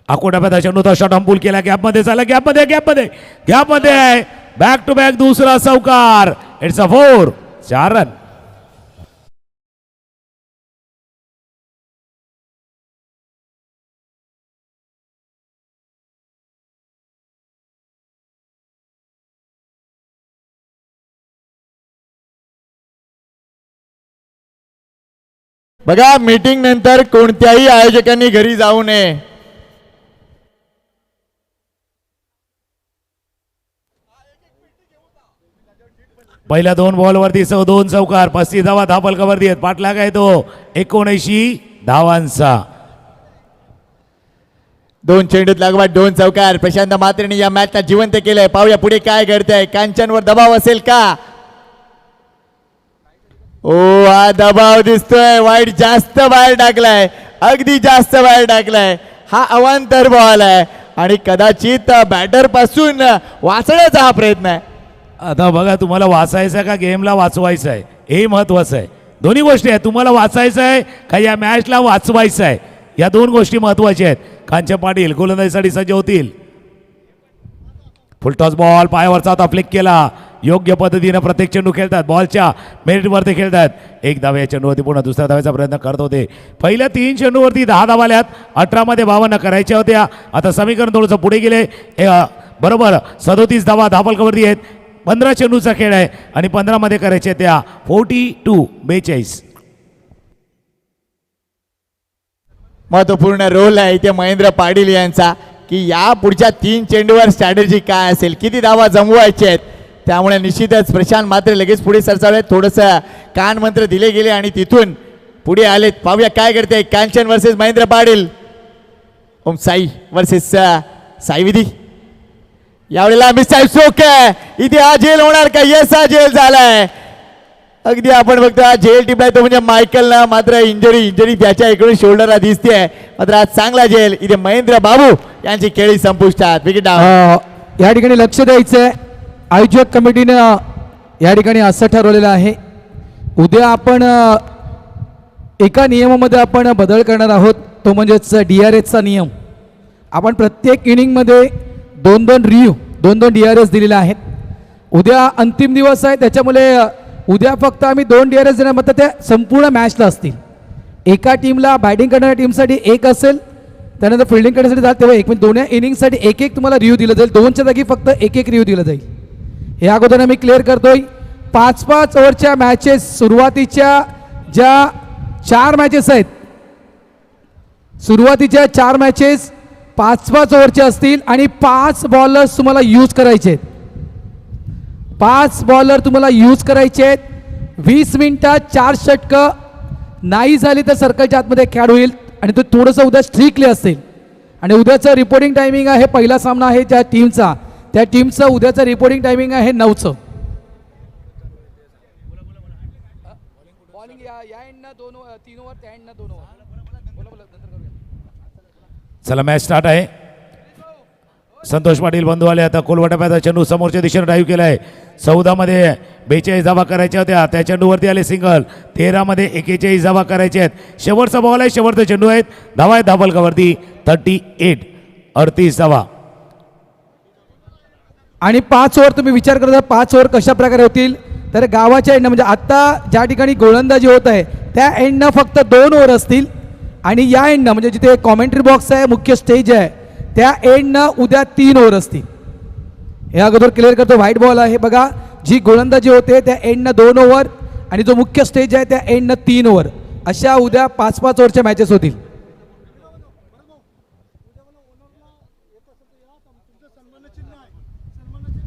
[SPEAKER 1] आकोटाप्याचा चेंडूचा शॉट अंपूल केला, गॅपमध्ये झाला, गॅपमध्ये आहे, बॅक टू बॅक दुसरा चौकार. It's a 4, 4 run.
[SPEAKER 3] बघा मीटिंग नंतर कोणत्याही आयोजकांनी घरी जाऊ नये.
[SPEAKER 1] पहिल्या 2 बॉलवरती 2 चौकार, 35 धावा धापलकावरती आहेत. पाठलाग आहे तो 79 धावांचा.
[SPEAKER 3] 2 चेंडूत लागवड 2 चौकार. प्रशांत म्हात्रेने या मॅचला जिवंत केलंय. पाहूया पुढे काय घडतंय. कांचनवर दबाव असेल का? ओ हा दबाव दिसतोय. वाईट जास्त बाहेर टाकलाय, अगदी जास्त बाहेर टाकलाय. हा अवांतर बॉल आहे आणि कदाचित बॅटर पासून वाचण्याचा हा प्रयत्न आहे.
[SPEAKER 1] आता बघा तुम्हाला वाचायचं का गेमला वाचवायचं आहे हे महत्वाचं आहे. दोन्ही गोष्टी आहेत. तुम्हाला वाचायचं आहे का या मॅचला वाचवायचं आहे, या 2 गोष्टी महत्वाच्या आहेत. कांचन पाटील गोलंदाजीसाठी सज्ज होतील. फुलटॉस बॉल पायावरचा होता, फ्लिक केला. योग्य पद्धतीने प्रत्येक चेंडू खेळतात, बॉलच्या मेरिटवरती खेळतात. 1 धाव या चेंडूवरती पुन्हा दुसऱ्या धावेचा प्रयत्न करत होते. पहिल्या 3 चेंडूवरती 10 धावा आल्यात. 18 मध्ये 52 करायच्या होत्या. आता समीकरण थोडंसं पुढे गेले. बरोबर 37 धावा धापलकावरती आहेत. 15 चेंडूचा खेळ आहे आणि 15 मध्ये करायचे त्या 42.
[SPEAKER 3] महत्वपूर्ण रोल आहे इथे महेंद्र पाटील यांचा की या पुढच्या 3 चेंडूवर स्ट्रॅटेजी काय असेल, किती धावा जमवायचे आहेत. त्यामुळे निश्चितच प्रशांत म्हात्रे लगेच पुढे सरसावले. थोडंसं कान मंत्र दिले गेले आणि तिथून पुढे आलेत. पाहूया काय करते. कांचन वर्सेस महेंद्र पाटील. ओम साई वर्सेस साई विधी. यावेळेला मिसाईल चोक इथे हा झेल होणार का? येस हा झेल झालाय. अगदी आपण बघतो हा झेल टिपलाय तो म्हणजे मायकलला. मात्र इंजरी त्याच्या इकडून शोल्डरला दिसते. मात्र आज चांगला झेल इथे महेंद्र बाबू यांची खेळी संपुष्टात. विकेट
[SPEAKER 4] या ठिकाणी लक्ष द्यायचंय. आयोजक कमिटीनं या ठिकाणी असं ठरवलेलं आहे, उद्या आपण एका नियमामध्ये आपण बदल करणार आहोत. तो म्हणजेच DRSचा नियम. आपण प्रत्येक इनिंगमध्ये 2 DRS दिलेले आहेत. उद्या अंतिम दिवस आहे, त्याच्यामुळे उद्या फक्त आम्ही 2 DRS देणार, मात्र त्या संपूर्ण मॅचला असतील. एका टीमला बॅटिंग करणाऱ्या टीमसाठी 1 असेल, त्यानंतर फिल्डिंग करण्यासाठी जात तेव्हा 1, म्हणजे 2 इनिंगसाठी 1 तुम्हाला रिव्ह्यू दिलं जाईल. 2च्या जागी फक्त 1 रिव्ह्यू दिलं जाईल. हे अगोदर मी क्लिअर करतोय. 5-5 ओव्हरच्या मॅचेस सुरुवातीच्या ज्या 4 मॅचेस आहेत, सुरुवातीच्या 4 मॅचेस 5-5 ओव्हरच्या असतील आणि 5 बॉलर्स तुम्हाला यूज करायचे आहेत. 5 बॉलर तुम्हाला यूज करायचे आहेत. 20 मिनिटात 4 षटकं नाही झाली तर सर्कलच्या आतमध्ये खेळ होईल आणि तो थोडंसं उद्या स्ट्रिक्टली असेल. आणि उद्याचं रिपोर्टिंग टायमिंग आहे, पहिला सामना आहे त्या टीमचा, त्या टीमचं उद्याचं रिपोर्टिंग टायमिंग आहे 9चं.
[SPEAKER 1] चला मॅच स्टार्ट आहे. संतोष पाटील बंधू आले. आता कोलवाटाप्याचा चेंडू समोरच्या दिशेने ड्राईव्ह केलाय. 14 मध्ये 42 धावा करायच्या होत्या, त्या चेंडूवरती आले सिंगल. 13 मध्ये 41 धावा करायच्या आहेत. शेवटचा बॉल आहे, शेवटचा चेंडू आहेत. धावा आहेत धापलकावरती 38 धावा.
[SPEAKER 4] आणि 5 ओव्हर तुम्ही विचार करता 5 ओव्हर कशा प्रकारे होतील, तर गावाच्या एंडनं म्हणजे आता ज्या ठिकाणी गोलंदाजी होत आहे त्या एंडनं फक्त 2 ओव्हर असतील आणि या एंडनं म्हणजे जिथे कॉमेंट्री बॉक्स आहे, मुख्य स्टेज आहे, त्या एंडनं उद्या 3 ओव्हर असतील. हे अगोदर क्लिअर करतो. व्हाईट बॉल आहे बघा, जी गोलंदाजी होते त्या एंडनं 2 ओव्हर आणि जो मुख्य स्टेज आहे त्या एंडनं 3 ओव्हर. अशा उद्या 5-5 ओव्हरच्या मॅचेस होतील.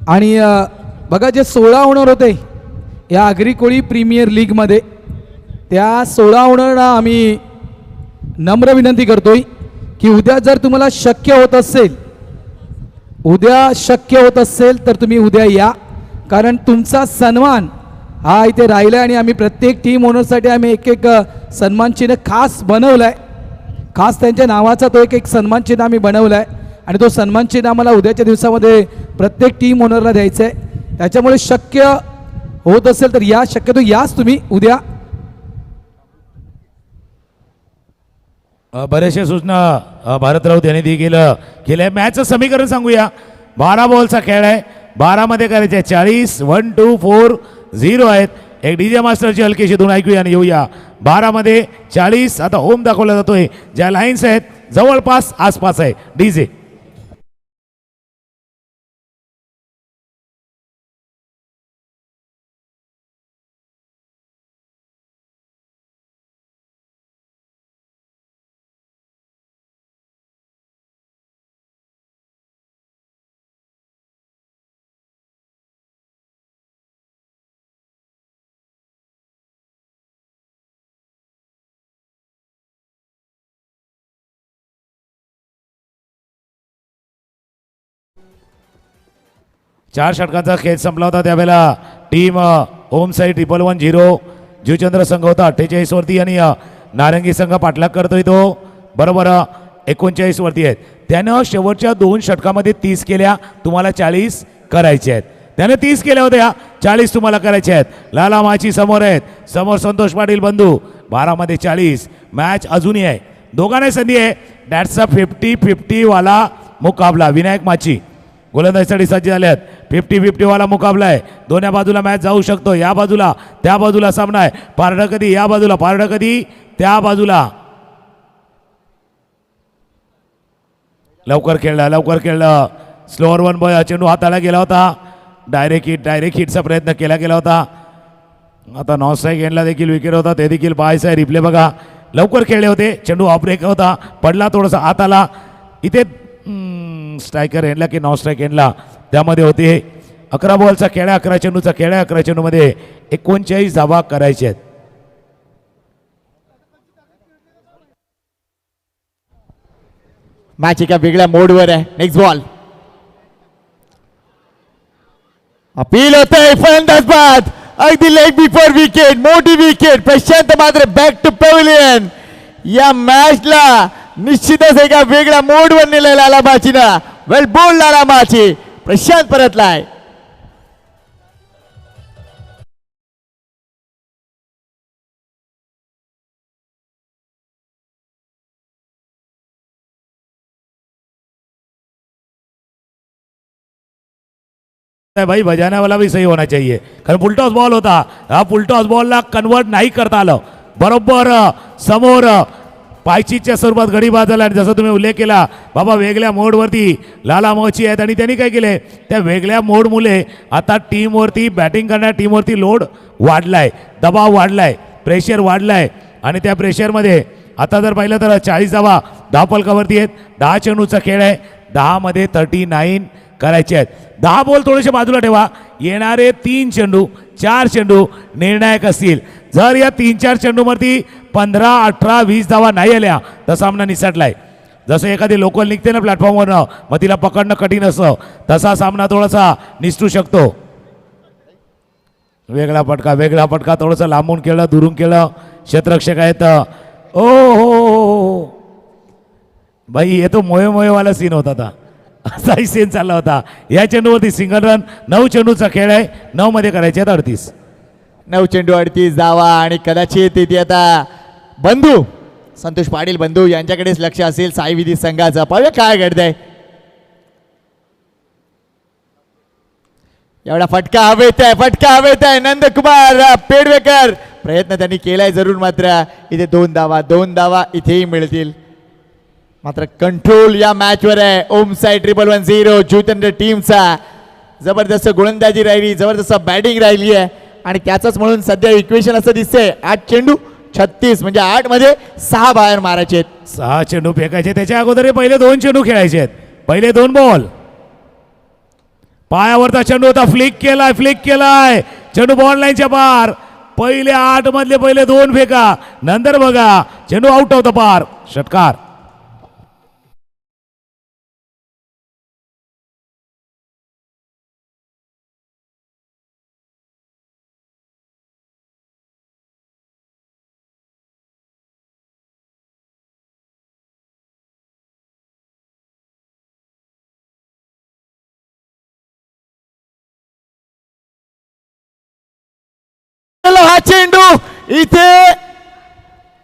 [SPEAKER 4] आणि बघा जे 16 ओनर होते या आगरी कोळी प्रीमियर लीगमध्ये, त्या 16 ओनरना आम्ही नम्र विनंती करतोय की उद्या जर तुम्हाला शक्य होत असेल, उद्या शक्य होत असेल तर तुम्ही उद्या या, कारण तुमचा सन्मान हा इथे राहिला आणि आम्ही प्रत्येक टीम ओनरसाठी आम्ही एक एक सन्मान चिन्ह खास बनवलं आहे. खास त्यांच्या नावाचा तो एक एक सन्मान चिन्ह आम्ही बनवला आहे आणि तो सन्मान चिन्ह आम्हाला उद्याच्या दिवसामध्ये प्रत्येक टीम ओनरला द्यायचं आहे. त्याच्यामुळे शक्य होत असेल तर या, शक्यतो याच तुम्ही उद्या.
[SPEAKER 1] बऱ्याचशा सूचना भारत राऊत यांनी केल्या. मॅचचं समीकरण सांगूया. 12 बॉलचा खेळ आहे, 12 मध्ये करायचे 40, 1 2 4 0 आहेत. एक डीजे मास्टरची हलकीशी धून ऐकूया आणि येऊया. 12 मध्ये 40 आता होम दाखवला जातोय. ज्या लाईन्स आहेत जवळपास आसपास आहे डीजे. चार षटकांचा खेळ संपला होता. त्यावेळेला टीम होम साईड 1-1-0 जीवचंद्र संघ होता 48 वरती आणि नारंगी संघ पाठलाग करतोय तो बरोबर 39 वरती आहेत. त्यानं शेवटच्या 2 षटकामध्ये 30 केल्या, तुम्हाला 40 करायचे आहेत. त्याने 30 केल्या होत्या, 40 तुम्हाला करायचे आहेत. लाला माची समोर आहेत, समोर संतोष पाटील बंधू. 12 मध्ये 40. मॅच अजूनही आहे, दोघांना संधी आहे. दॅट्स अ 50-50 वाला मुकाबला. विनायक माची गोलंदाजीसाठी सज्ज झाले आहेत. 50-50 वाला मुकाबला आहे. दोन्ही बाजूला मॅच जाऊ शकतो. या बाजूला त्या बाजूला सामना आहे. पारडं कधी या बाजूला, पारडं कधी त्या बाजूला. लवकर खेळलं. स्लोअर 1 बॉय चेंडू हाताला गेला होता. डायरेक्ट हिटचा प्रयत्न केला गेला होता. आता नॉन स्ट्राईक एंडला देखील विकेट होता, ते देखील पाहायचं आहे. रिप्ले बघा. लवकर खेळले होते, चेंडू ऑफ ब्रेक होता, पडला थोडासा हात आला. इथे स्ट्रायकर एंडला की नॉन स्ट्राईक एंडला त्यामध्ये होते. 11 बॉलचा खेळ, 11 चेंडूचा खेळ. 11 चेंडूमध्ये 39 धावा करायचे आहेत.
[SPEAKER 3] मॅच एका वेगळ्या मोडवर आहे. Next ball. अपील होतंय फलंदाज बाद. अगदी लेग बिफोर विकेट, मोठी विकेट. प्रशांत मात्र बॅक टू पॅव्हिलियन. या मॅचला निश्चितच एका वेगळ्या मोडवर नेलंय लाला माचीनं. वेल बोल लाला माची. प्रशांत परतलाय.
[SPEAKER 1] भाई बजाने वाला भी सही होना चाहिए, कारण पुलटॉस बॉल होता. हा पुलटॉस बॉलला कन्वर्ट नाही करता आलं. बरोबर समोर पायचीच्या स्वरूपात गडी बाद झाला. आणि जसं तुम्ही उल्लेख केला बाबा, वेगळ्या मोडवरती लाला मोची आहेत आणि त्यांनी काय केले, त्या वेगळ्या मोडमुळे आता टीमवरती बॅटिंग करणाऱ्या टीमवरती लोड वाढलाय, दबाव वाढलाय, प्रेशर वाढलाय. आणि त्या प्रेशरमध्ये आता जर पाहिलं तर 40 धावा धावफलकावरती आहेत. 10 चेंडूचा खेळ आहे, 10 मध्ये 39 करायचे आहेत. 10 बॉल थोडेसे बाजूला ठेवा. येणारे 3 चेंडू 4 चेंडू निर्णायक असतील. जर या 3-4 चेंडूवरती 15, 18, 20 धावा नाही आल्या तर सामना निसटलाय. जसं एखादी लोकल निघते ना प्लॅटफॉर्मवरनं, मग तिला पकडणं कठीण असतं, तसा सामना थोडासा निसटू शकतो. वेगळा फटका थोडंसं लांबून केलं, दुरून केलं. क्षेत्ररक्षक आहेत. ओ हो भाई, हे तो मोयवाला सीन होता आता, असाही सीन चालला होता. या चेंडूवरती सिंगल रन. 9 चेंडूचा खेळ आहे, 9 मध्ये करायचे आहेत 38.
[SPEAKER 3] 9 चेंडू 38 धावा. आणि कदाचित तिथे आता बंधू संतोष पाटील बंधू यांच्याकडेच लक्ष असेल साई विधी संघाचं. पाहूया काय घडतंय. एवढा फटका हवेत आहे. नंदकुमार पेडवेकर प्रयत्न त्यांनी केलाय जरूर, मात्र इथे 2 धावा इथेही मिळतील. मात्र कंट्रोल या मॅचवर आहे. ओम साई 1-1-0 ज्योतिंद्र टीमचा. जबरदस्त गोलंदाजी राहिली, जबरदस्त बॅटिंग राहिली आहे. आणि त्याचंच म्हणून सध्या इक्वेशन असं दिसतंय, 8 चेंडू 36, म्हणजे 8 मध्ये 6 बाहेर मारायचे आहेत.
[SPEAKER 1] 6 चेंडू फेकायचे. त्याच्या अगोदर पहिले 2 चेंडू खेळायचे आहेत. पहिले 2 बॉल. पायावरचा चेंडू होता, फ्लिक केलाय. चेंडू बॉल लाईनच्या पार. पहिले 8 मधले पहिले 2 फेका, नंतर बघा चेंडू आउट होता पार. षटकार.
[SPEAKER 3] चेंडू इथे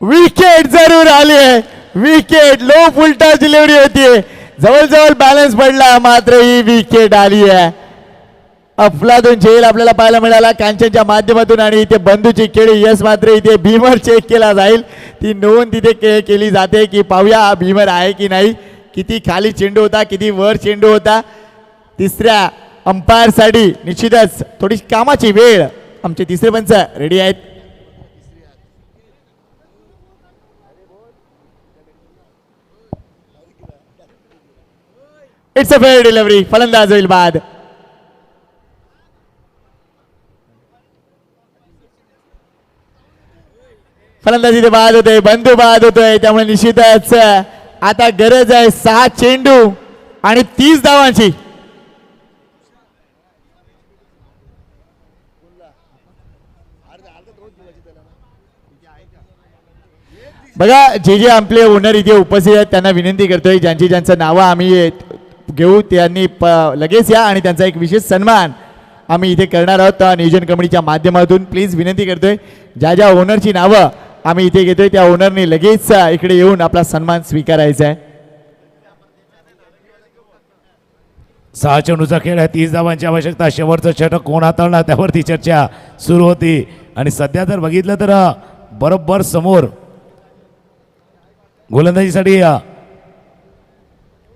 [SPEAKER 3] विकेट जरूर आली आहे. विकेट लो फुलटॉस डिलिव्हरी होती, जवळजवळ बॅलन्स पडला, मात्र ही विकेट आली आहे. अफलातून झेल आपल्याला पाहायला मिळाला कांचनच्या माध्यमातून आणि इथे बंधूची खेळी. यस, मात्र इथे भीमर चेक केला जाईल. ती नोंद तिथे केली जाते की पाहूया हा भीमर आहे की नाही. किती खाली चेंडू होता, किती वर चेंडू होता. तिसऱ्या अंपायरसाठी निश्चितच थोडी कामाची वेळ. आमचे तिसरे पंच रेडी आहेत. It's a fair delivery. फलंदाज होईल बाद. फलंदाजी ते बाद होते, बंधू बाद होतोय. त्यामुळे निश्चितच आता गरज आहे 6 चेंडू आणि 30 धावांची. बघा जे आपले ओनर इथे उपस्थित आहेत त्यांना विनंती करतोय, ज्यांचं नावं आम्ही घेऊ त्यांनी लगेच या आणि त्यांचा एक विशेष सन्मान आम्ही इथे करणार आहोत नियोजन कमिटीच्या माध्यमातून. प्लीज विनंती करतोय, ज्या ओनरची नावं आम्ही इथे घेतोय त्या ओनरने लगेच इकडे येऊन आपला सन्मान स्वीकारायचा आहे.
[SPEAKER 1] 6 चेंडूचा खेळ आहे, 30 धावांची आवश्यकता. शेवटचं षटक कोण हाताळणार त्यावरती चर्चा सुरू होती आणि सध्या जर बघितलं तर बरोबर समोर गोलंदाजीसाठी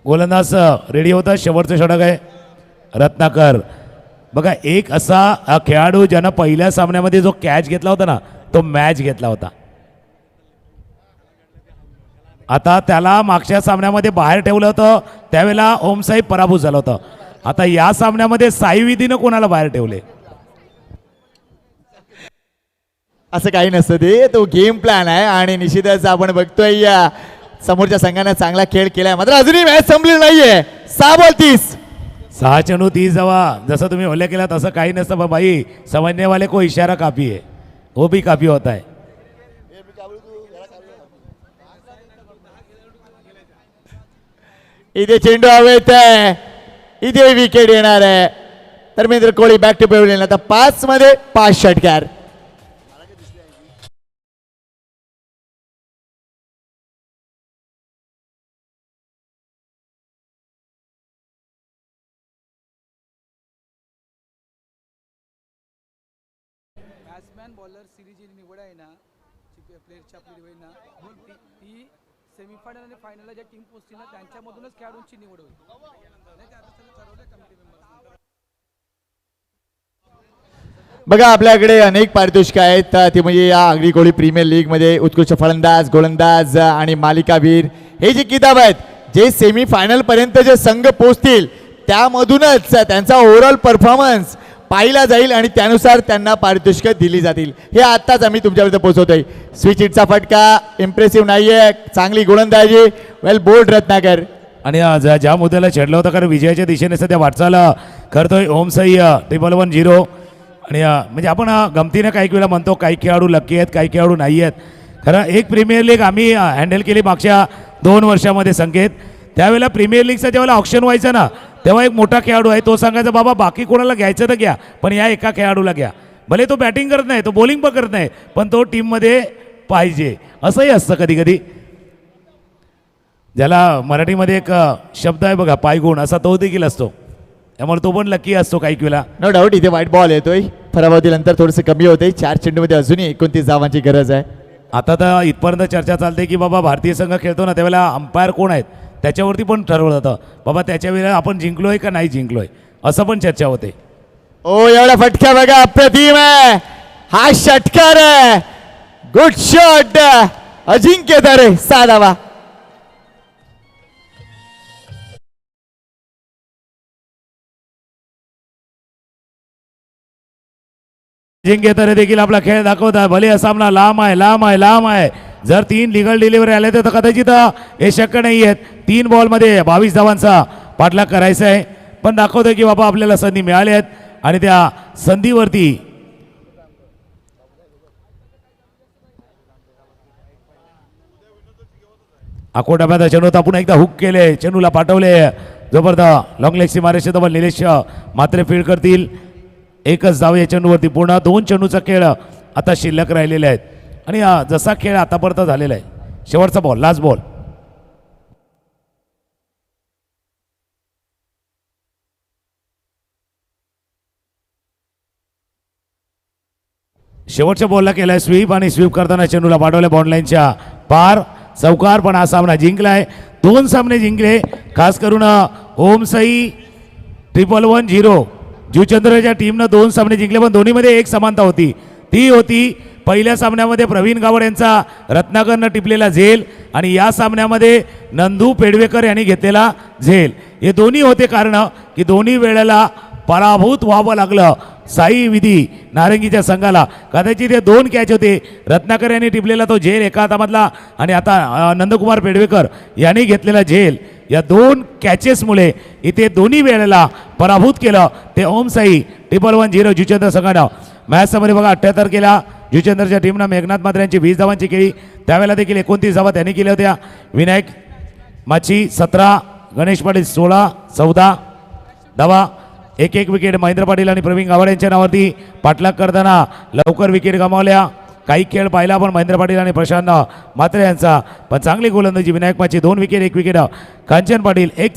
[SPEAKER 1] गोलंदाज रेडी होता. शेवटचं षटक आहे रत्नाकर. बघा एक असा खेळाडू ज्यानं पहिल्या सामन्यामध्ये जो कॅच घेतला होता ना तो मॅच घेतला होता. आता त्याला मागच्या सामन्यामध्ये बाहेर ठेवलं होतं, त्यावेळेला ओमसाई पराभूत झालं होतं. आता या सामन्यामध्ये साई विधीनं कोणाला बाहेर ठेवले?
[SPEAKER 3] असं काही नसतं, ते तो गेम प्लॅन आहे आणि निश्चितच आपण बघतोय या समोरच्या संघाने चांगला खेळ केलाय. मात्र अजूनही मॅच संपलेली नाहीये. 6 बॉल 30.
[SPEAKER 1] 6 चेंडू 30 धावा. जसं तुम्ही उल्लेख केला तसं काही नसतं भाई. समझने वाले को इशारा काफी है, वो भी काफी होता है.
[SPEAKER 3] इथे चेंडू हवेत आहे, इथे विकेट येणार आहे. Dharmendra Kohli back to pavilion. आता 5 मध्ये 5 षटकार.
[SPEAKER 4] बॅट्समॅन बॉलर सिरीज जी निवड आहे ना, प्लेयरची आपली निवड ना, ती सेमीफायनल आणि फायनलला ज्या टीम पोचतील ना त्यांच्यामधूनच खेळाडूंची निवड होईल.
[SPEAKER 3] बघा आपल्याकडे अनेक पारितोषिक आहेत. ती म्हणजे या आगरी कोळी प्रीमियर लीग मध्ये उत्कृष्ट फलंदाज, गोलंदाज आणि मालिकावीर हे जे किताब आहेत, जे सेमी फायनल पर्यंत जे संघ पोहोचतील त्यामधूनच त्यांचा ओव्हरऑल परफॉर्मन्स पाहिला जाईल आणि त्यानुसार त्यांना पारितोषिक दिली जातील. हे आत्ताच आम्ही तुमच्यापर्यंत पोहोचवतोय. स्विच हिटचा फटका इम्प्रेसिव्ह नाहीये, चांगली गोलंदाजी, वेल बोल्ड रत्नाकर.
[SPEAKER 1] आणि ज्या मुद्द्याला छेडलं होतं कारण विजयाच्या दिशेने सध्या वाटचाल करतोय ओमसाई 111-0. आणि म्हणजे आपण गमतीने काही वेळा म्हणतो काही खेळाडू लकी आहेत, काही खेळाडू नाही आहेत. खरं एक प्रीमियर लीग आम्ही हँडल केली मागच्या 2 वर्षामध्ये संकेत. त्यावेळेला प्रीमियर लीगचा जेव्हा ऑप्शन व्हायचं ना तेव्हा एक मोठा खेळाडू आहे तो सांगायचा बाबा बाकी कोणाला घ्यायचं तर घ्या पण या एका खेळाडूला घ्या. भले तो बॅटिंग करत नाही, तो बॉलिंग पण करत नाही, पण तो टीममध्ये पाहिजे. असंही असतं कधी कधी. ज्याला मराठीमध्ये एक शब्द आहे बघा पायगुण, असा तो देखील असतो. त्यामुळे तो पण लकी असतो काही वेळेला.
[SPEAKER 3] नो डाऊट इथे वाईट बॉल येतोय. पराभवानंतर थोडंसं कमी होते. 4 चेंडूमध्ये अजूनही 29 धावांची गरज आहे.
[SPEAKER 1] आता तर इथपर्यंत चर्चा चालते की बाबा भारतीय संघ खेळतो ना त्यावेळेला अंपायर कोण आहेत त्याच्यावरती पण ठरवलं जातं. बाबा त्याच्या वेळेला आपण जिंकलोय का नाही जिंकलोय असं पण चर्चा होते.
[SPEAKER 3] ओ एवढा फटका बघा, अप्रतिम आहे हा षटकार आहे. गुड शॉट अजिंक्य तारे. 6 धावा.
[SPEAKER 1] अजिंक्य तारे देखील आपला खेळ दाखवत आहे. भले हा सामना लांब आहे लांब आहे लांब आहे. जर 3 लिगल डिलिव्हरी आले तर कदाचित हे शक्य नाही आहेत. 3 बॉलमध्ये 22 धावांचा पाठलाग करायचा आहे. पण दाखवतोय की बाबा आपल्याला संधी मिळाली आहेत आणि त्या संधीवरती अकोटाब्यात चेंडू आपण एकदा हुक केले, चेंडूला पाठवले जबरदस्त लॉंग लेगची मारेशी तर निलेश मात्र फील्ड करतील. एकच धाव या चेंडूवरती. पुन्हा 2 चेंडूचा खेळ आता शिल्लक राहिलेले आहेत आणि जसा खेळ आतापर्यंत झालेला आहे शेवटचा बॉल लास्ट बॉल शेवटच्या बॉलला केलाय स्वीप आणि स्वीप करताना चेंडूला पाठवल्या बॉन्डलाईनच्या पार चौकार पण हा सामना जिंकलाय 2 सामने जिंकले खास करून ओम साई 111-0 जुचंद्रच्या टीमनं 2 सामने जिंकले पण दोन्हीमध्ये एक समानता होती ती होती पहिल्या सामन्यामध्ये प्रवीण गावड यांचा रत्नाकरनं टिपलेला झेल आणि या सामन्यामध्ये नंदू पेडवेकर यांनी घेतलेला झेल हे दोन्ही होते कारण की दोन्ही वेळेला पराभूत व्हावं लागलं साई विधी नारंगीच्या संघाला कदाचित हे 2 कॅच होते रत्नाकर यांनी टिपलेला तो झेल एका हातामधला आणि आता नंदकुमार पेडवेकर यांनी घेतलेला झेल या 2 कॅचेसमुळे इथे दोन्ही वेळेला पराभूत केलं ते ओम साई 111-0 जुचंद्र संघानं मॅचमध्ये बघा 78 केला जुचंद्रच्या टीमनं मेघनाथ मात्रे यांची 20 धावांची केली त्यावेळेला देखील 29 धावा त्यांनी केल्या होत्या विनायक माची 17 गणेश पाटील 16-14 धावा एक विकेट महेंद्र पाटील आणि प्रवीण गावड यांच्या नावावरती पाठलाग करताना लवकर विकेट गमावल्या काही खेळ पाहिला पण महेंद्र पाटील आणि प्रशांत मात्रे यांचा पण चांगली गोलंदाजी विनायक माची 2 विकेट 1 विकेट कांचन पाटील 1